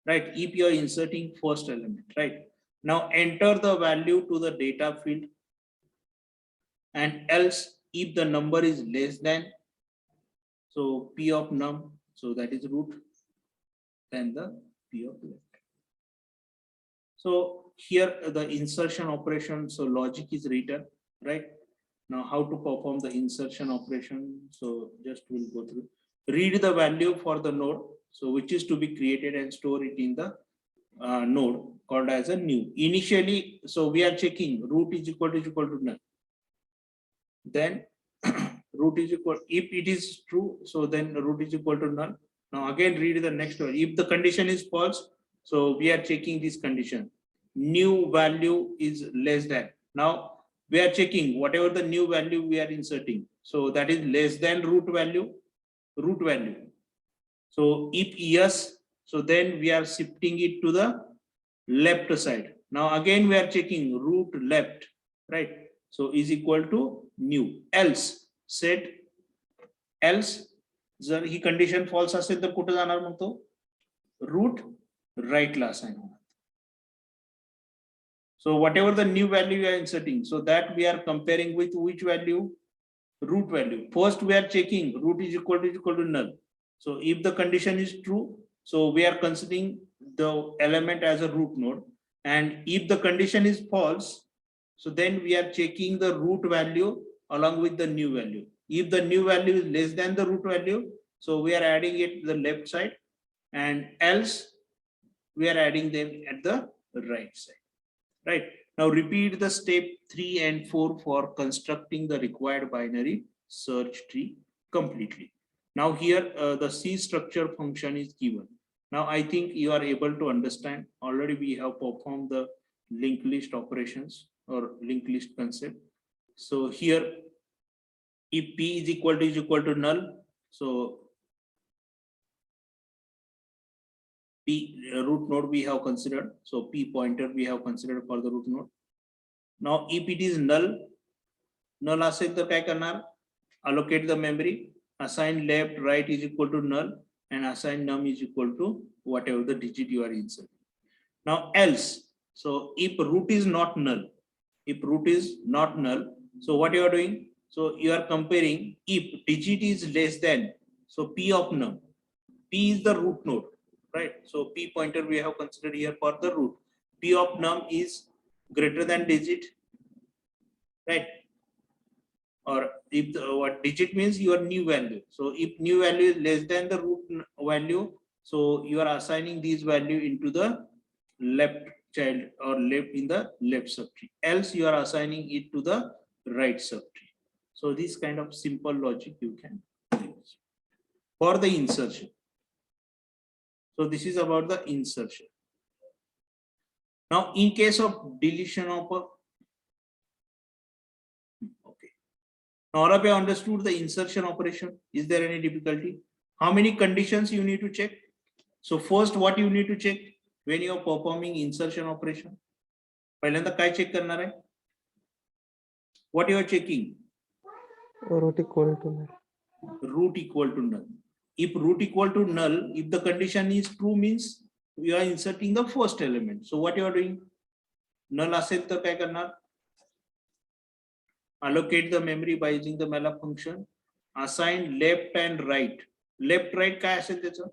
Speaker 1: right? If you are inserting first element, right? Now enter the value to the data field, and else if the number is less than, so p of num, so that is root, then the p of left. So here the insertion operation, so logic is written, right? Now how to perform the insertion operation? So just we'll go through. Read the value for the node, so which is to be created, and store it in the node called as a new. Initially, so we are checking root is equal to null. Then root is equal, if it is true, so then root is equal to null. Now again read the next one. If the condition is false, so we are checking this condition: new value is less than. Now we are checking whatever the new value we are inserting, so that is less than root value. So if yes, so then we are shifting it to the left side. Now again we are checking root left, right? So is equal to new. Else set else जर ही condition false असेल तर कुठे जाणार मग तो root राईटला assign होणार. So whatever the new value we are inserting, so that we are comparing with which value? Root value. First we are checking root is equal to null. So if the condition is true, so we are considering the element as a root node, and if the condition is false, so then we are checking the root value along with the new value. If the new value is less than the root value, so we are adding it to the left side, and else we are adding them at the right side. Right. Now repeat the step 3 and 4 for constructing the required binary search tree completely. Now here the C structure function is given. Now I think you are able to understand. Already we have performed the linked list operations or linked list concept. So here if P is equal to null, so P root node we have considered. So P pointer we have considered for the root node. Now if it is null असेल तर काय करणार? Allocate the memory, assign left right is equal to null, and assign num is equal to whatever the digit you are inserting. Now else, so if root is not null, so what you are doing? So you are comparing if digit is less than, so P of num, P is the root node. Right, so P pointer we have considered here for the root. P of num is greater than digit, right? Or if the, what digit means your new value. So if new value is less than the root value, so you are assigning this value into the left child or left in the left subtree. Else you are assigning it to the right subtree. So this kind of simple logic you can use for the insertion. So this is about the insertion. Now, in case of deletion of a, okay. Now, all of you understood the insertion operation. Is there any difficulty? How many conditions you need to check? So first, what you need to check when you are performing insertion operation? पहिल्यांदा काय check करणार आहे? What you are checking?
Speaker 3: Root equal to null.
Speaker 1: Root equal to null. If root equal to null, if the condition is true, means we are inserting the first element. So what you are doing? Null असेल तर काय करणार? Allocate the memory by using the malloc function. Assign left and right. Left right काय असेल त्याचं?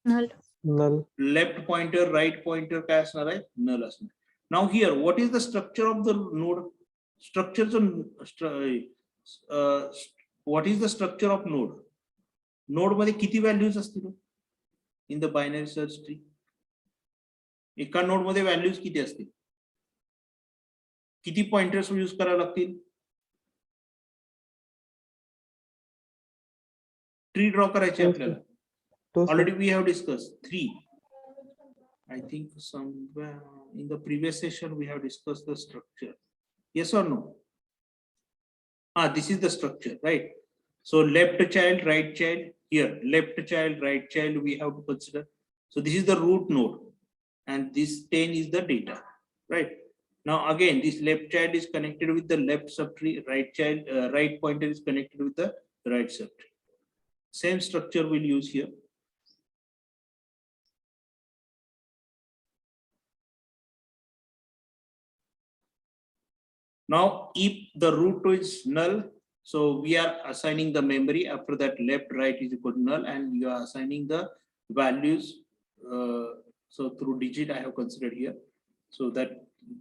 Speaker 5: Null.
Speaker 3: Null.
Speaker 1: Left pointer, right pointer काय असणार आहे? Null असणार. Now here, what is the structure of the node? What is the structure of node? Node मध्ये किती values असतील in the binary search tree? एका नोड मध्ये व्हॅल्यूज किती असतील? किती पॉइंटर्स यूज करावे लागतील? ट्री ड्रॉ करायचे आपल्याला. Already we have discussed 3. I think somewhere in the previous session we have discussed the structure. Yes or no? This is the structure, right? So left child, right child. Here, left child, right child we have to consider. So this is the root node, and this 10 is the data, right? Now again, this left child is connected with the left subtree, right child, right pointer is connected with the right subtree. Same structure we'll use here. Now, if the root is null, so we are assigning the memory. After that, left, right is equal to null, and you are assigning the values. So through digit, I have considered here. So that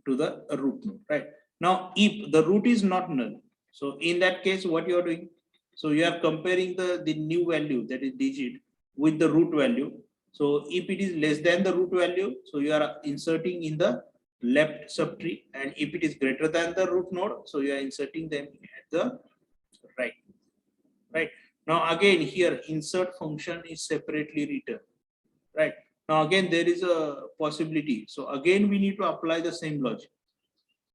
Speaker 1: to the root node, right? Now, if the root is not null, so in that case, what you are doing? So you are comparing the new value, that is digit, with the root value. So if it is less than the root value, so you are inserting in the left subtree, and if it is greater than the root node, so you are inserting them at the right. Now again here insert function is separately written, right? Now again there is a possibility, so again we need to apply the same logic.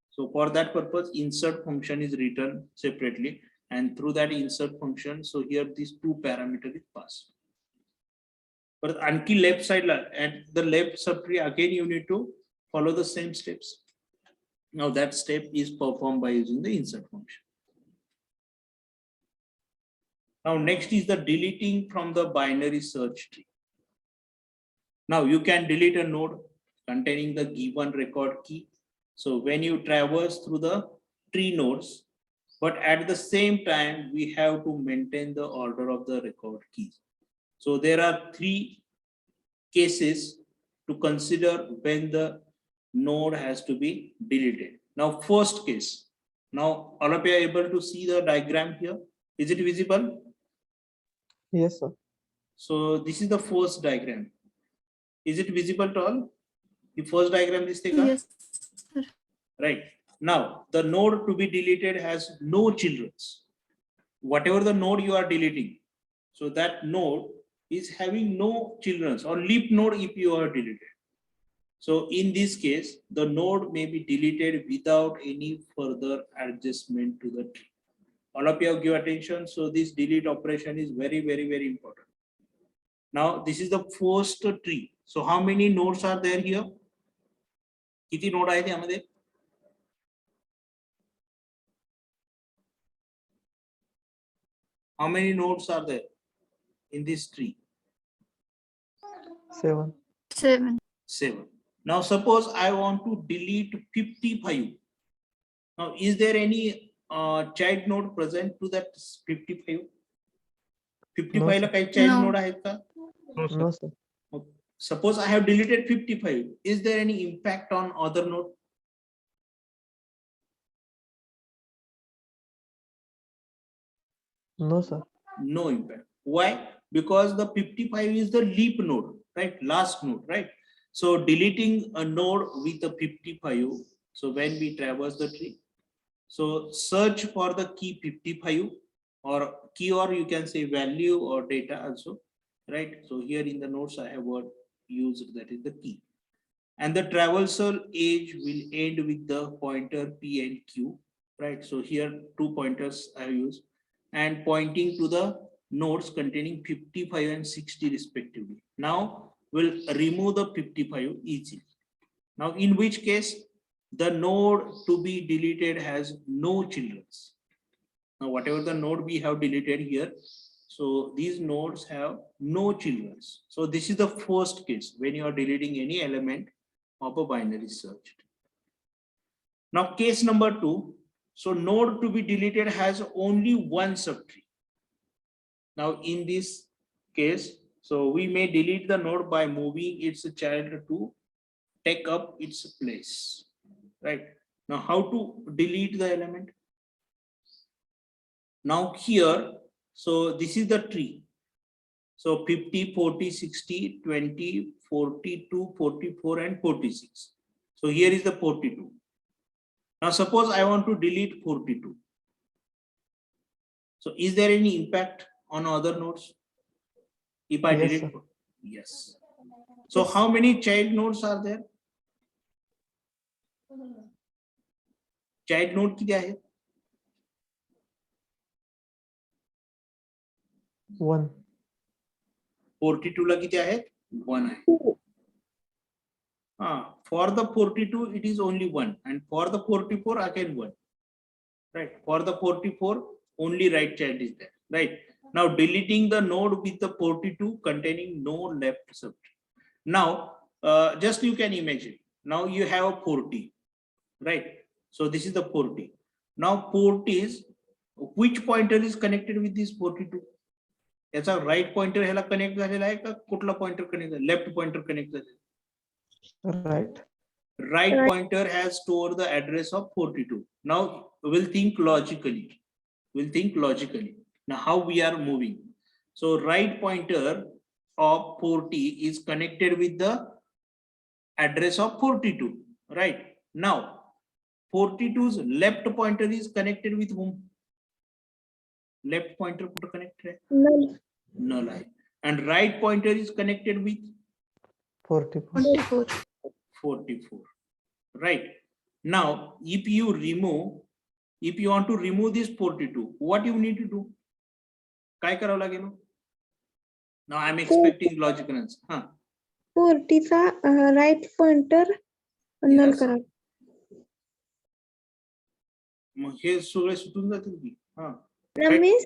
Speaker 1: So for that purpose insert function is written separately, and through that insert function, so here these two parameters is passed. But आणखी left side ला at the left subtree again you need to follow the same steps. Now that step is performed by using the insert function. Now next is the deleting from the binary search tree. Now you can delete a node containing the given record key. So when you traverse through the tree nodes, but at the same time, we have to maintain the order of the record keys. So there are three cases to consider when the node has to be deleted. Now, first case. Now, all of you are able to see the diagram here. Is it visible?
Speaker 3: Yes, sir.
Speaker 1: So this is the first diagram. Is it visible to all? The first diagram is taken.
Speaker 5: Yes, sir.
Speaker 1: Right. Now, the node to be deleted has no children. Whatever the node you are deleting, so that node is having no children, or leap node if you are deleted. So in this case, the node may be deleted without any further adjustment to the tree. All of you have give attention. So this delete operation is very, very, very important. Now, this is the first tree. So how many nodes are there here? किती node आहे त्यामध्ये? How many nodes are there in this tree?
Speaker 3: 7.
Speaker 5: 7.
Speaker 1: 7. Now suppose I want to delete 55. Now is there any child node present to that 55? 55 ला काही child
Speaker 5: No.
Speaker 1: node आहेत का?
Speaker 3: No, sir.
Speaker 1: Suppose I have deleted 55. Is there any impact on other node?
Speaker 3: No, sir.
Speaker 1: No impact. Why? Because the 55 is the leap node, right? Last node, right? So deleting a node with a 55. So when we traverse the tree, so search for the key 55 or key, or you can say value or data also, right? So here in the nodes I have word used, that is the key. And the traversal edge will end with the pointer P and Q, right? So here 2 pointers I have used, and pointing to the nodes containing 55 and 60 respectively. Now we'll remove the 55 easily. Now in which case the node to be deleted has no children. Now whatever the node we have deleted here, so these nodes have no children. So this is the first case when you are deleting any element of a binary search. Now case number 2. So node to be deleted has only one subtree. Now in this case, so we may delete the node by moving its child to take up its place, right? Now how to delete the element? Now here, so this is the tree. So 50, 40, 60, 20, 42, 44 and 46. So here is the 42. Now suppose I want to delete 42. So is there any impact on other nodes? If I
Speaker 3: Yes,
Speaker 1: delete,
Speaker 3: sir.
Speaker 1: yes. So how many child nodes are there? Child node किती आहेत?
Speaker 3: 1.
Speaker 1: 42 ला किती आहेत? 1 आहे. For the 42 it is only 1, and for the 44 again 1, right? For the 44 only right child is there, right? Now deleting the node with the 42 containing no left subtree. Now just you can imagine, now you have 40, right? So this is the 40. Now 40 is, which pointer is connected with this 42? याचा right pointer ह्याला connect झालेला आहे का कुठला pointer connect झालेला? Left pointer connect झालेला.
Speaker 3: Right.
Speaker 1: Right pointer has stored the address of 42. Now we'll think logically. Now how we are moving? So right pointer of 40 is connected with the address of 42, right? Now 42's left pointer is connected with whom? Left pointer put connected? Null. And right pointer is connected with
Speaker 3: 44.
Speaker 5: 44.
Speaker 1: 44, right? Now if you want to remove this 42, what you need to do? काय करावं लागेल? Now I'm expecting logical answer.
Speaker 7: 40 चा right pointer नल
Speaker 1: Yes.
Speaker 7: करा.
Speaker 1: मग हे सगळे सुटून जातील की
Speaker 7: means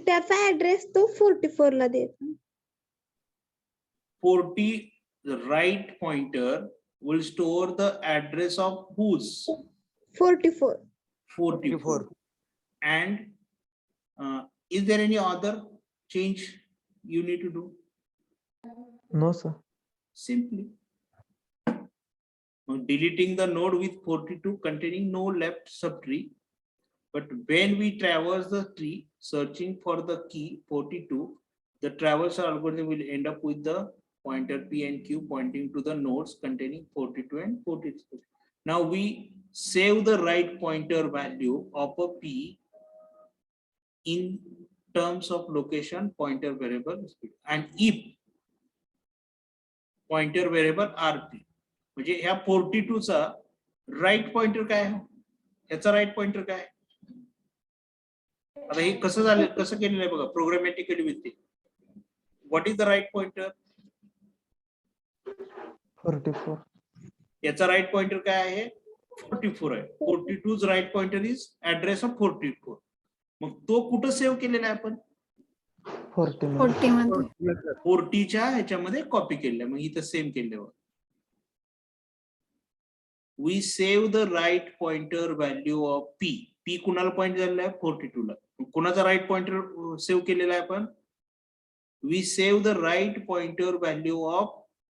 Speaker 7: त्याचा ऍड्रेस तो 44 ला द्यायचा.
Speaker 1: 40, the right pointer will store the address of whose
Speaker 7: 44.
Speaker 1: 44. And is there any other change you need to do?
Speaker 3: No, sir.
Speaker 1: Simply deleting the node with 42 containing no left subtree. But when we traverse the tree searching for the key 42, the traversal algorithm will end up with the pointer P and Q pointing to the nodes containing 42 and 43. Now we save the right pointer value of a P in terms of location pointer variable and if pointer variable RP. म्हणजे ह्या 42 चा right pointer काय आहे? ह्याचा right pointer काय? आता हे कसं झालं, कसं केलेलं आहे बघा programmatically with what is the right pointer?
Speaker 3: 44.
Speaker 1: याचा राईट पॉइंटर काय आहे? 44 आहे. 42 right pointer is address of 44. मग तो कुठं सेव्ह केलेला आहे आपण?
Speaker 3: 40 मध्ये.
Speaker 5: 40 मध्ये.
Speaker 1: 40 च्या ह्याच्यामध्ये कॉपी केलेलं आहे. मग इथं सेम केल्यावर we save the right pointer value of P. P कुणाला पॉइंट झालेला आहे? 42 ला. कुणाचा राईट पॉइंटर सेव्ह केलेला आहे आपण? We save the right pointer value of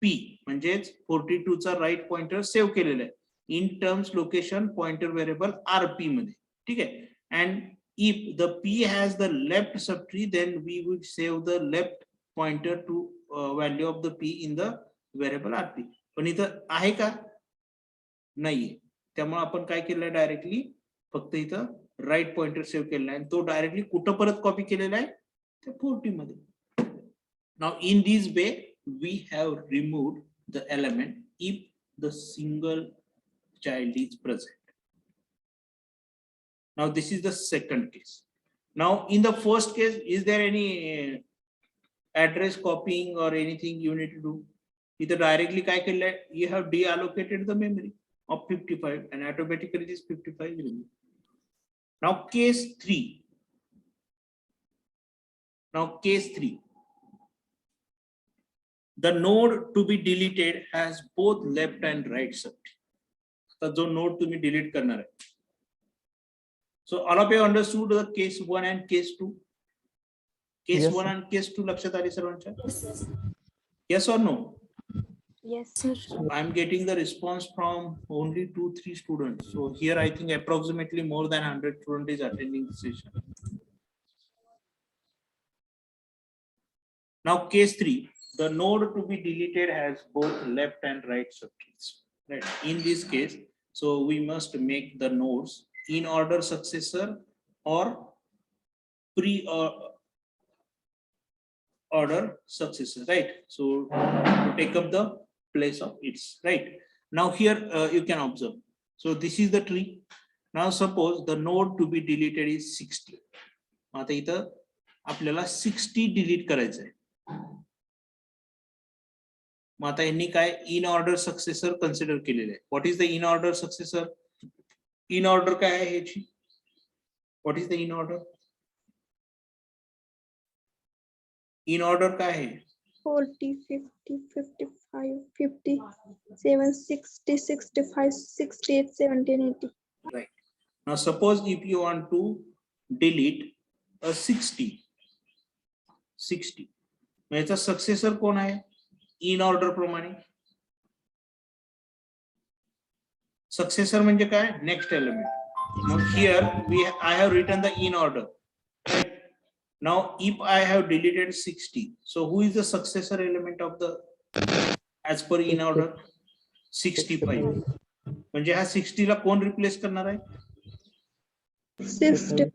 Speaker 1: P म्हणजेच 42 चा राईट पॉइंटर सेव्ह केलेला आहे in terms location pointer variable RP मध्ये. ठीक आहे. And if the P has the left subtree then we would save the left pointer to value of the P in the variable RP. पण इथं आहे का? नाहीये. त्यामुळे आपण काय केलंय डायरेक्टली फक्त इथं राईट पॉइंटर सेव्ह केलेला आहे. तो डायरेक्टली कुठं परत कॉपी केलेला आहे? त्या 40 मध्ये. Now in this way we have removed the element if the single child is present. Now this is the second case. Now in the first case is there any address copying or anything you need to do? इथं directly काय केलंय? You have deallocated the memory of 55 and automatically this 55 is removed. Now case 3. Now case 3. The node to be deleted has both left and right subtree. आता जो node तुम्ही delete करणार आहे. So all of you understood the case 1 and case 2? Case
Speaker 3: Yes,
Speaker 1: 1
Speaker 3: sir.
Speaker 1: and case 2 लक्षात आली सर्वांच्या? Yes or no?
Speaker 2: Yes.
Speaker 1: I'm getting the response from only 2-3 students. So here I think approximately more than 100 students is attending the session. Now case 3, the node to be deleted has both left and right subtrees. Right. In this case, so we must make the nodes in order successor or pre order successor. Right. So to take up the place of its, right? Now here you can observe. So this is the tree. Now suppose the node to be deleted is 60. आता इथं आपल्याला 60 delete करायचं आहे. मग आता यांनी काय in order successor consider केलेले आहे. What is the in order successor? In order काय आहे ह्याची? What is the in order? In order काय आहे?
Speaker 7: 40, 50, 55, 57, 60, 65, 68, 17, 80.
Speaker 1: Right. Now suppose if you want to delete a 60. मग याचा सक्सेसर कोण आहे? इन ऑर्डर प्रमाणे. सक्सेसर म्हणजे काय? Next element. Mug here I have written the in order. Right? Now if I have deleted 60, so who is the successor element of the as per in order? 65. म्हणजे हा 60 ला कोण replace करणार आहे?
Speaker 7: 60.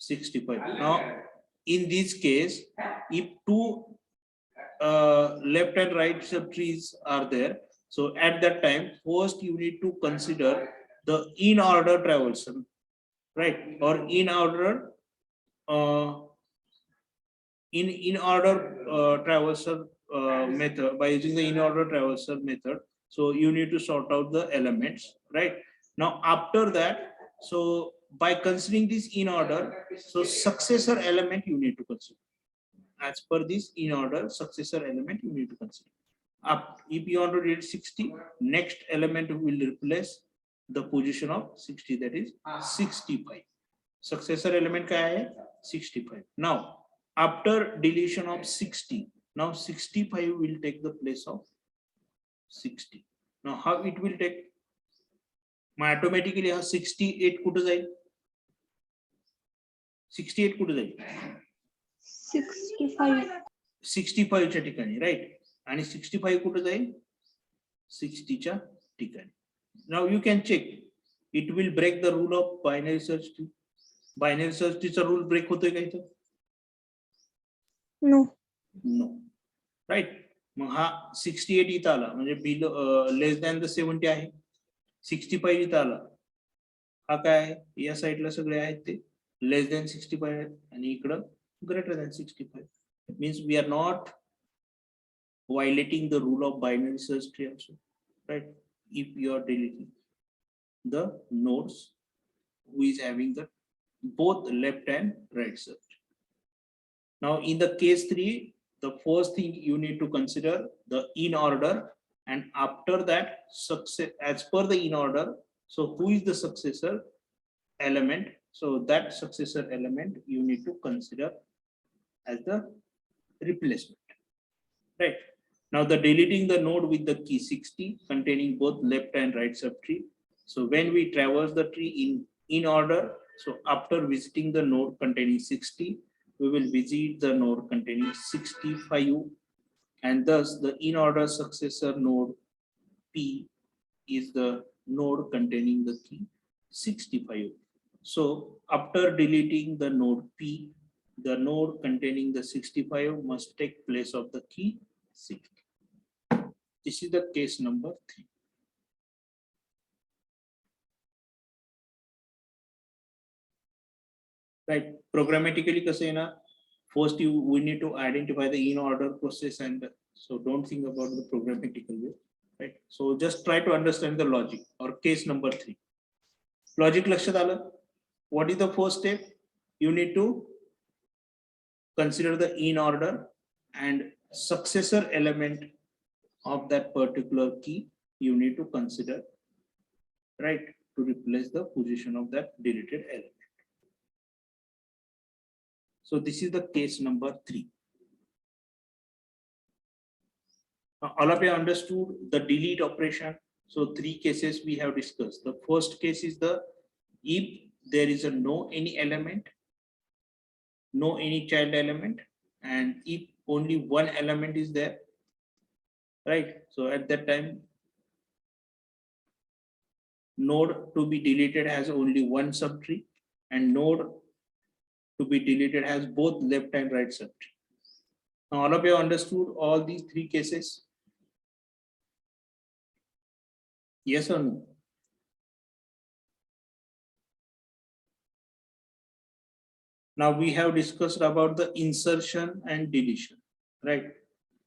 Speaker 1: 65. Now in this case, if two left and right subtrees are there, so at that time first you need to consider the in order traversal, right? Or in order in order traversal method, by using the in order traversal method, so you need to sort out the elements, right? Now after that, so by considering this in order, so successor element you need to consider. As per this in order successor element you need to consider. Up, if you want to read 60, next element will replace the position of 60, that is 65. Successor element क्या है 65. Now after deletion of 60, now 65 will take the place of 60. Now how it will take? Automatically 68 कुठे जाईल? 68 कुठे जाईल?
Speaker 7: 65.
Speaker 1: 65 च्या ठिकाणी, right. आणि 65 कुठे जाईल? 60 च्या ठिकाणी. Now you can check. It will break the rule of binary search tree. Binary search tree चा rule break होतोय का इथं?
Speaker 7: No.
Speaker 1: No. Right. मग हा 68 इथं आला म्हणजे बिलो लेस दॅन द 70 आहे. 65 इथं आला. हा काय आहे? या साईडला सगळे आहेत ते लेस दॅन 65 आहेत आणि इकडं greater than 65. Means we are not violating the rule of binary search tree also, right? If you are deleting the nodes who is having the both left and right search. Now in the case 3, the first thing you need to consider the in order, and after that success as per the in order, so who is the successor element, so that successor element you need to consider as the replacement, right? Now the deleting the node with the key 60 containing both left and right subtree. So when we traverse the tree in order, so after visiting the node containing 60, we will visit the node containing 65, and thus the in order successor node P is the node containing the key 65. So after deleting the node P, the node containing the 65 must take place of the key 60. This is the case number 3. Right. Programmatically, first we need to identify the in order process, and so don't think about the programmatical way. Right. So just try to understand the logic or case number 3. Logic लक्षात आलं? What is the first step? You need to consider the in order and successor element of that particular key you need to consider, right, to replace the position of that deleted element. So this is the case number 3. Now, all of you understood the delete operation. So 3 cases we have discussed. The first case is the if there is a no any element, no any child element, and if only one element is there, right? So at that time, node to be deleted has only one subtree, and node to be deleted has both left and right subtree. Now all of you understood all these 3 cases? Yes or no? Now we have discussed about the insertion and deletion, right?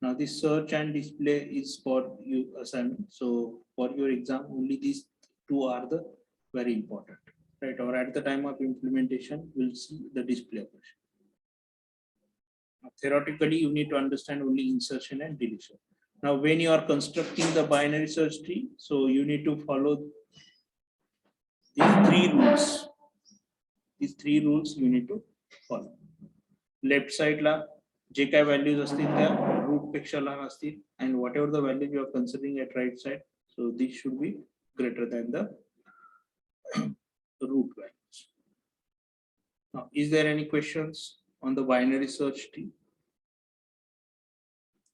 Speaker 1: Now this search and display is for you assignment. So for your exam, only these 2 are the very important, right? Or at the time of implementation, we'll see the display operation. Now, theoretically, you need to understand only insertion and deletion. Now, when you are constructing the binary search tree, so you need to follow these 3 rules. These 3 rules you need to follow. Left side la जे काय values असतील त्या root पेक्षा लहान असतील, and whatever the value you are considering at right side, so this should be greater than the root values. Now, is there any questions on the binary search tree?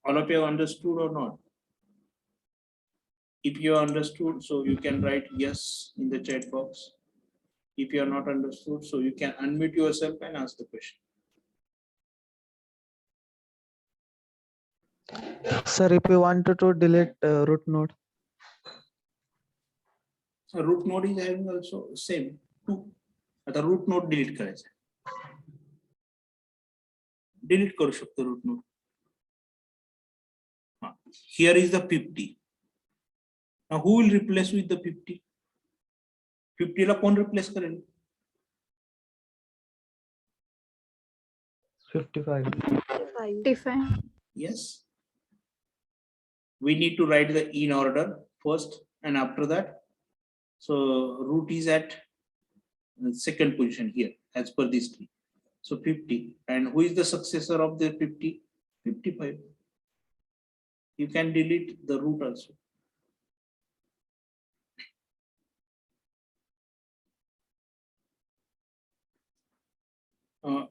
Speaker 1: All of you understood or not? If you understood, so you can write yes in the chat box. If you are not understood, so you can unmute yourself and ask the question.
Speaker 3: Sir, if you wanted to delete root node,
Speaker 1: So root node is having also same 2. The root node delete करायचं. Delete करू शकतो root node. Here is the 50. Now who will replace with the 50? 50 ला कोण replace करेल?
Speaker 3: 55.
Speaker 5: 55.
Speaker 1: Yes. We need to write the in order first, and after that, so root is at second position here as per this tree. So 50, and who is the successor of the 50? 55. You can delete the root also.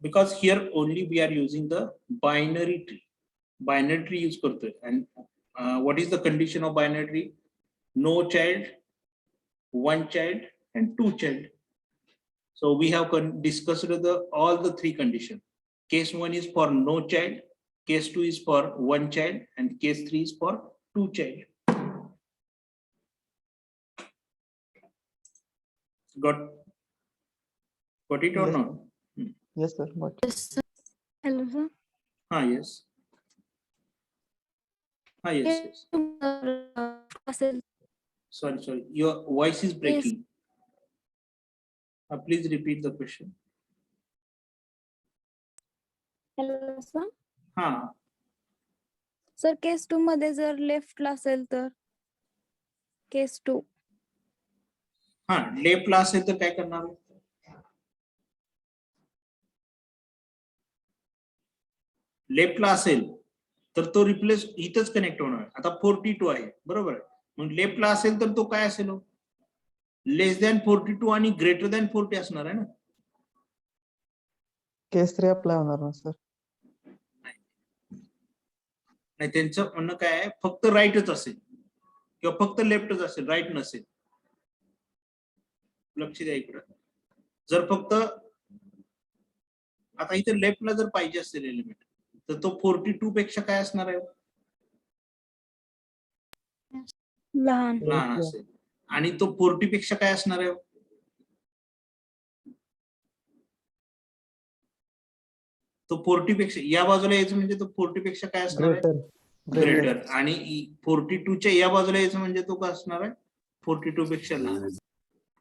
Speaker 1: Because here only we are using the binary tree. Binary tree use करतोय, and what is the condition of binary tree? No child, one child, and two child. So we have discussed all the three conditions. Case 1 is for no child, case 2 is for one child, and case 3 is for two child. Got it or
Speaker 3: Yes.
Speaker 1: not?
Speaker 3: Yes, sir. But
Speaker 5: Yes, sir. Hello, sir.
Speaker 1: Yes. Yes. Sorry. Your voice is breaking. Please repeat the question.
Speaker 5: Hello, sir.
Speaker 8: Sir case 2 मध्ये जर लेफ्टला असेल तर case 2
Speaker 1: लेफ्टला असेल तर काय करणार? लेफ्टला असेल तर तो रिप्लेस इथंच कनेक्ट होणार. आता 42 आहे, बरोबर आहे. मग लेफ्टला असेल तर तो काय असेल? लेस दॅन 42 आणि ग्रेटर दॅन 40 असणार आहे ना.
Speaker 3: केस 3 अप्लाय होणार ना सर?
Speaker 1: नाही, त्यांचं म्हणणं काय आहे, फक्त राईटच असेल किंवा फक्त लेफ्टच असेल, राईट नसेल. लक्ष द्या इकडं. जर फक्त आता इथे लेफ्टला जर पाहिजे असेल एलिमेंट, तर तो 42 पेक्षा काय असणार आहे? लहान असेल. आणि तो 40 पेक्षा काय असणार आहे? तो 40 पेक्षा या बाजूला यायचं म्हणजे तो 40 पेक्षा काय असणार आहे? ग्रेटर. आणि 42 च्या या बाजूला यायचं म्हणजे तो काय असणार आहे? 42 पेक्षा लहान.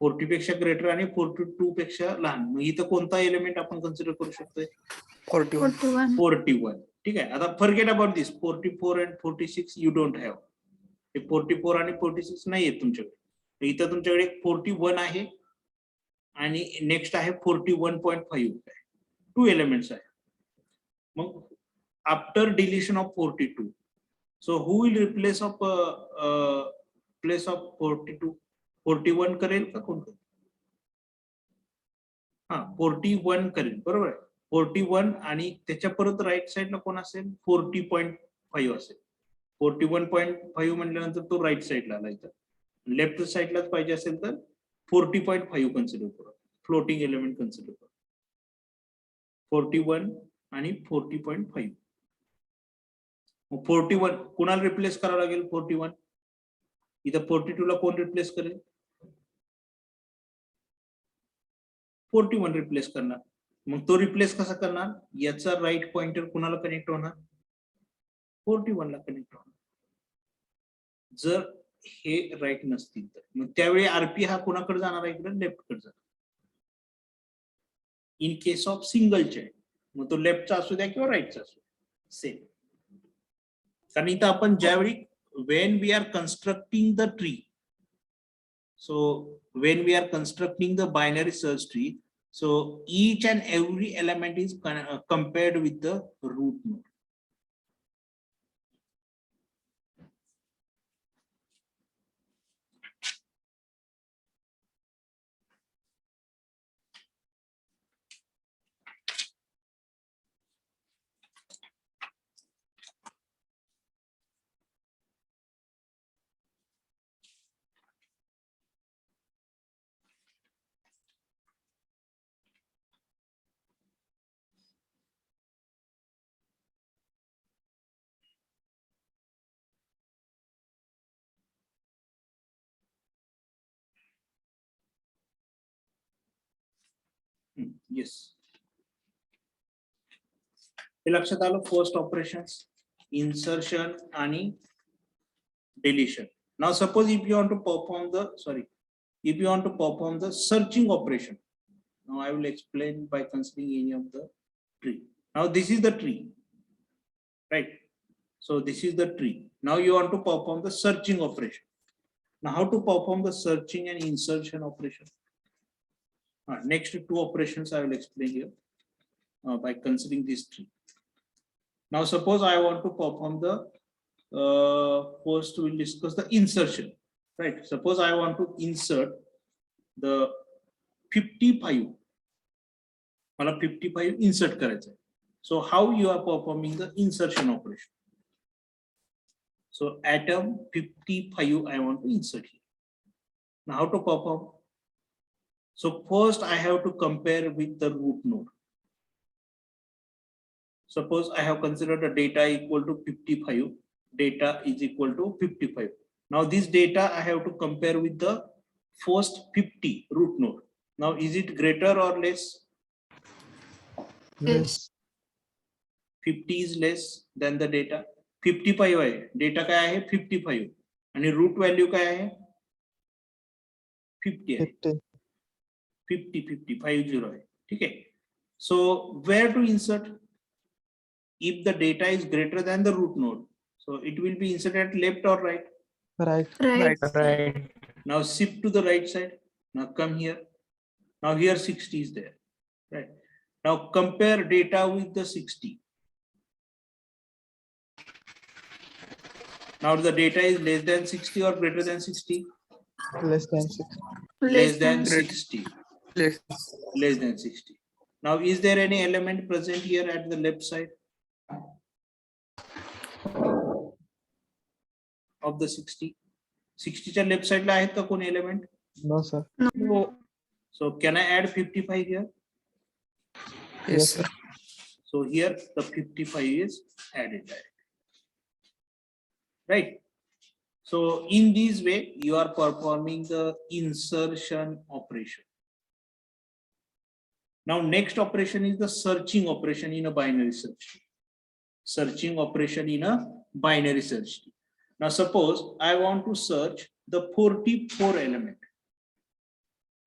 Speaker 1: 40 पेक्षा ग्रेटर आणि 42 पेक्षा लहान. मग इथं कोणता एलिमेंट आपण कन्सिडर करू शकतोय? 41. ठीक आहे. आता forget about this 44 and 46 you don't have. 44 आणि 46 नाही आहेत तुमच्याकडे. इथं तुमच्याकडे 41 आहे आणि नेक्स्ट आहे 41.5. 2 एलिमेंट्स आहे. मग after deletion of 42, so who will replace of place of 42? 41 करेल का कोण? 41 करेल, बरोबर आहे. 41 आणि त्याच्या परत राईट साइडला कोण असेल? 40.5 असेल. 41.5 म्हटल्यानंतर तो राईट साइडला आला. इथं लेफ्ट साइडलाच पाहिजे असेल तर 40.5 कन्सिडर करू. फ्लोटिंग एलिमेंट कन्सिडर करू. 41 आणि 40.5. 41 कोणाला रिप्लेस करावं लागेल? 41. इथं 42 ला कोण रिप्लेस करेल? 41 रिप्लेस करणार. मग तो रिप्लेस कसा करणार? याचा राईट पॉइंटर कुणाला कनेक्ट होणार? 41 ला कनेक्ट होणार. जर हे राईट नसतील तर मग त्यावेळी आरपी हा कुणाकडे जाणार आहे? इकडे लेफ्ट कडे जाणार. In case of single child, मग तो लेफ्टचा असू द्या किंवा राईटचा असू द्या, सेम. कारण इथं आपण ज्यावेळी when we are constructing the tree, so when we are constructing the binary search tree, so each and every element is compared with the root node. Yes. हे लक्षात आलं फर्स्ट ऑपरेशन्स insertion आणि deletion. Now suppose if you want to perform the searching operation. Now I will explain by considering any of the tree. Now this is the tree, right? So this is the tree. Now you want to perform the searching operation. Now how to perform the searching and insertion operation? Next two operations I will explain here by considering this tree. Now suppose I want to perform the first we'll discuss the insertion, right? Suppose I want to insert the 55. मला 55 insert करायचं आहे. So how you are performing the insertion operation? So atom 55 I want to insert here. Now how to perform? So first I have to compare with the root node. Suppose I have considered the data equal to 55, data is equal to 55. Now this data I have to compare with the first 50 root node. Now is it greater or less?
Speaker 6: Yes.
Speaker 1: 50 is less than the data. 55 आहे, data काय आहे 55 आणि root value काय आहे 50 आहे. 50 50 आहे, ठीक आहे. So where to insert? If the data is greater than the root node, so it will be inserted at left or right?
Speaker 3: Right.
Speaker 6: Right.
Speaker 1: Now shift to the right side. Now come here. Now here 60 is there, right? Now compare data with the 60. Now the data is less than 60 or greater than 60?
Speaker 3: Less than 6.
Speaker 1: Less than 60.
Speaker 6: Yes.
Speaker 1: Less than 60. Now is there any element present here at the left side of the 60? 60 च्या left side ला आहेत का कोणी element?
Speaker 3: No, sir.
Speaker 4: No.
Speaker 1: So can I add 55 here?
Speaker 6: Yes, sir.
Speaker 1: So here the 55 is added direct. Right? So in this way you are performing the insertion operation. Now next operation is the searching operation in a binary search. Searching operation in a binary search. Now suppose I want to search the 44 element.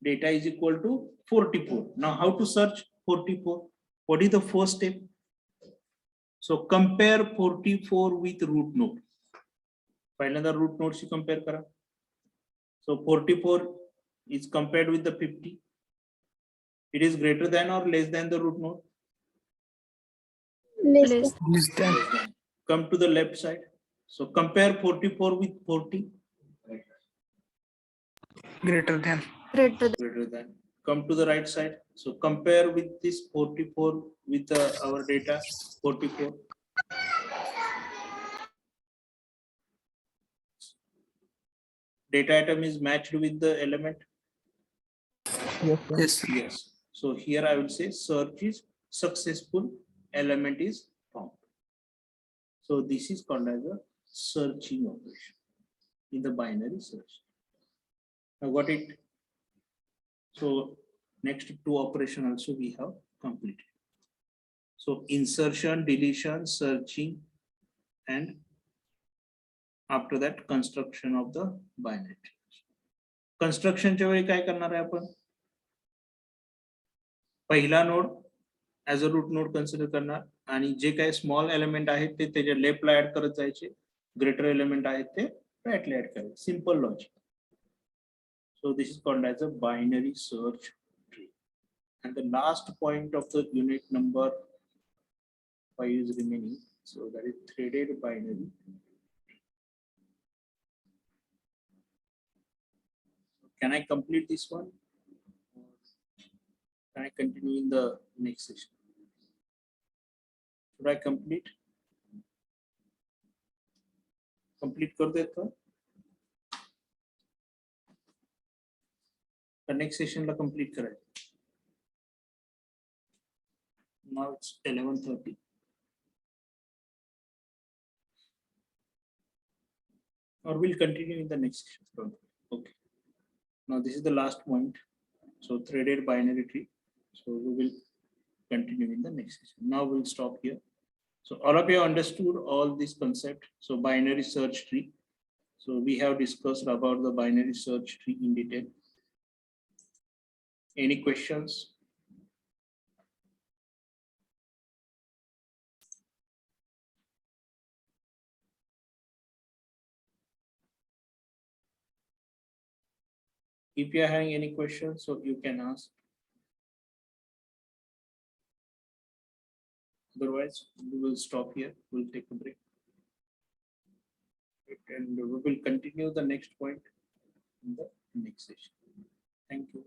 Speaker 1: Data is equal to 44. Now how to search 44? What is the first step? So compare 44 with root node. पहिल्यांदा root node she compare करा. So 44 is compared with the 50. It is greater than or less than the root node?
Speaker 7: Less
Speaker 5: Less.
Speaker 7: than.
Speaker 6: Less than.
Speaker 1: Come to the left side. So compare 44 with 40.
Speaker 6: Greater than.
Speaker 5: Greater
Speaker 1: Greater than. Come to the right side. So compare with this 44 with our data 44. Data item is matched with the element.
Speaker 3: Yes, sir.
Speaker 6: Yes, sir.
Speaker 1: Yes. So here I will say search is successful. Element is found. So this is called as a searching operation in the binary search. Now got it? So next two operation also we have completed. So insertion, deletion, searching, and after that construction of the binary tree. Construction च्या वेळी काय करणार आहे आपण? पहिला node as a root node consider करणार आणि जे काही स्मॉल एलिमेंट आहेत ते त्याच्या लेफ्टला ऍड करत जायचे, ग्रेटर एलिमेंट आहेत ते राईटला ऍड करायचे. Simple logic. So this is called as a binary search tree. And the last point of the unit number 5 is remaining. So that is threaded binary. Can I complete this one? Can I continue in the next session? Should I complete? Complete कर देता. The next session La complete करायचं. Now it's 11:30. Or we'll continue in the next session. Don't worry. Okay. Now this is the last point. So threaded binary tree. So we will continue in the next session. Now we'll stop here. So all of you understood all this concept. So binary search tree. So we have discussed about the binary search tree in detail. Any questions? If you are having any questions, so you can ask. Otherwise, we will stop here. We'll take a break. And we will continue the next point in the next session. Thank you.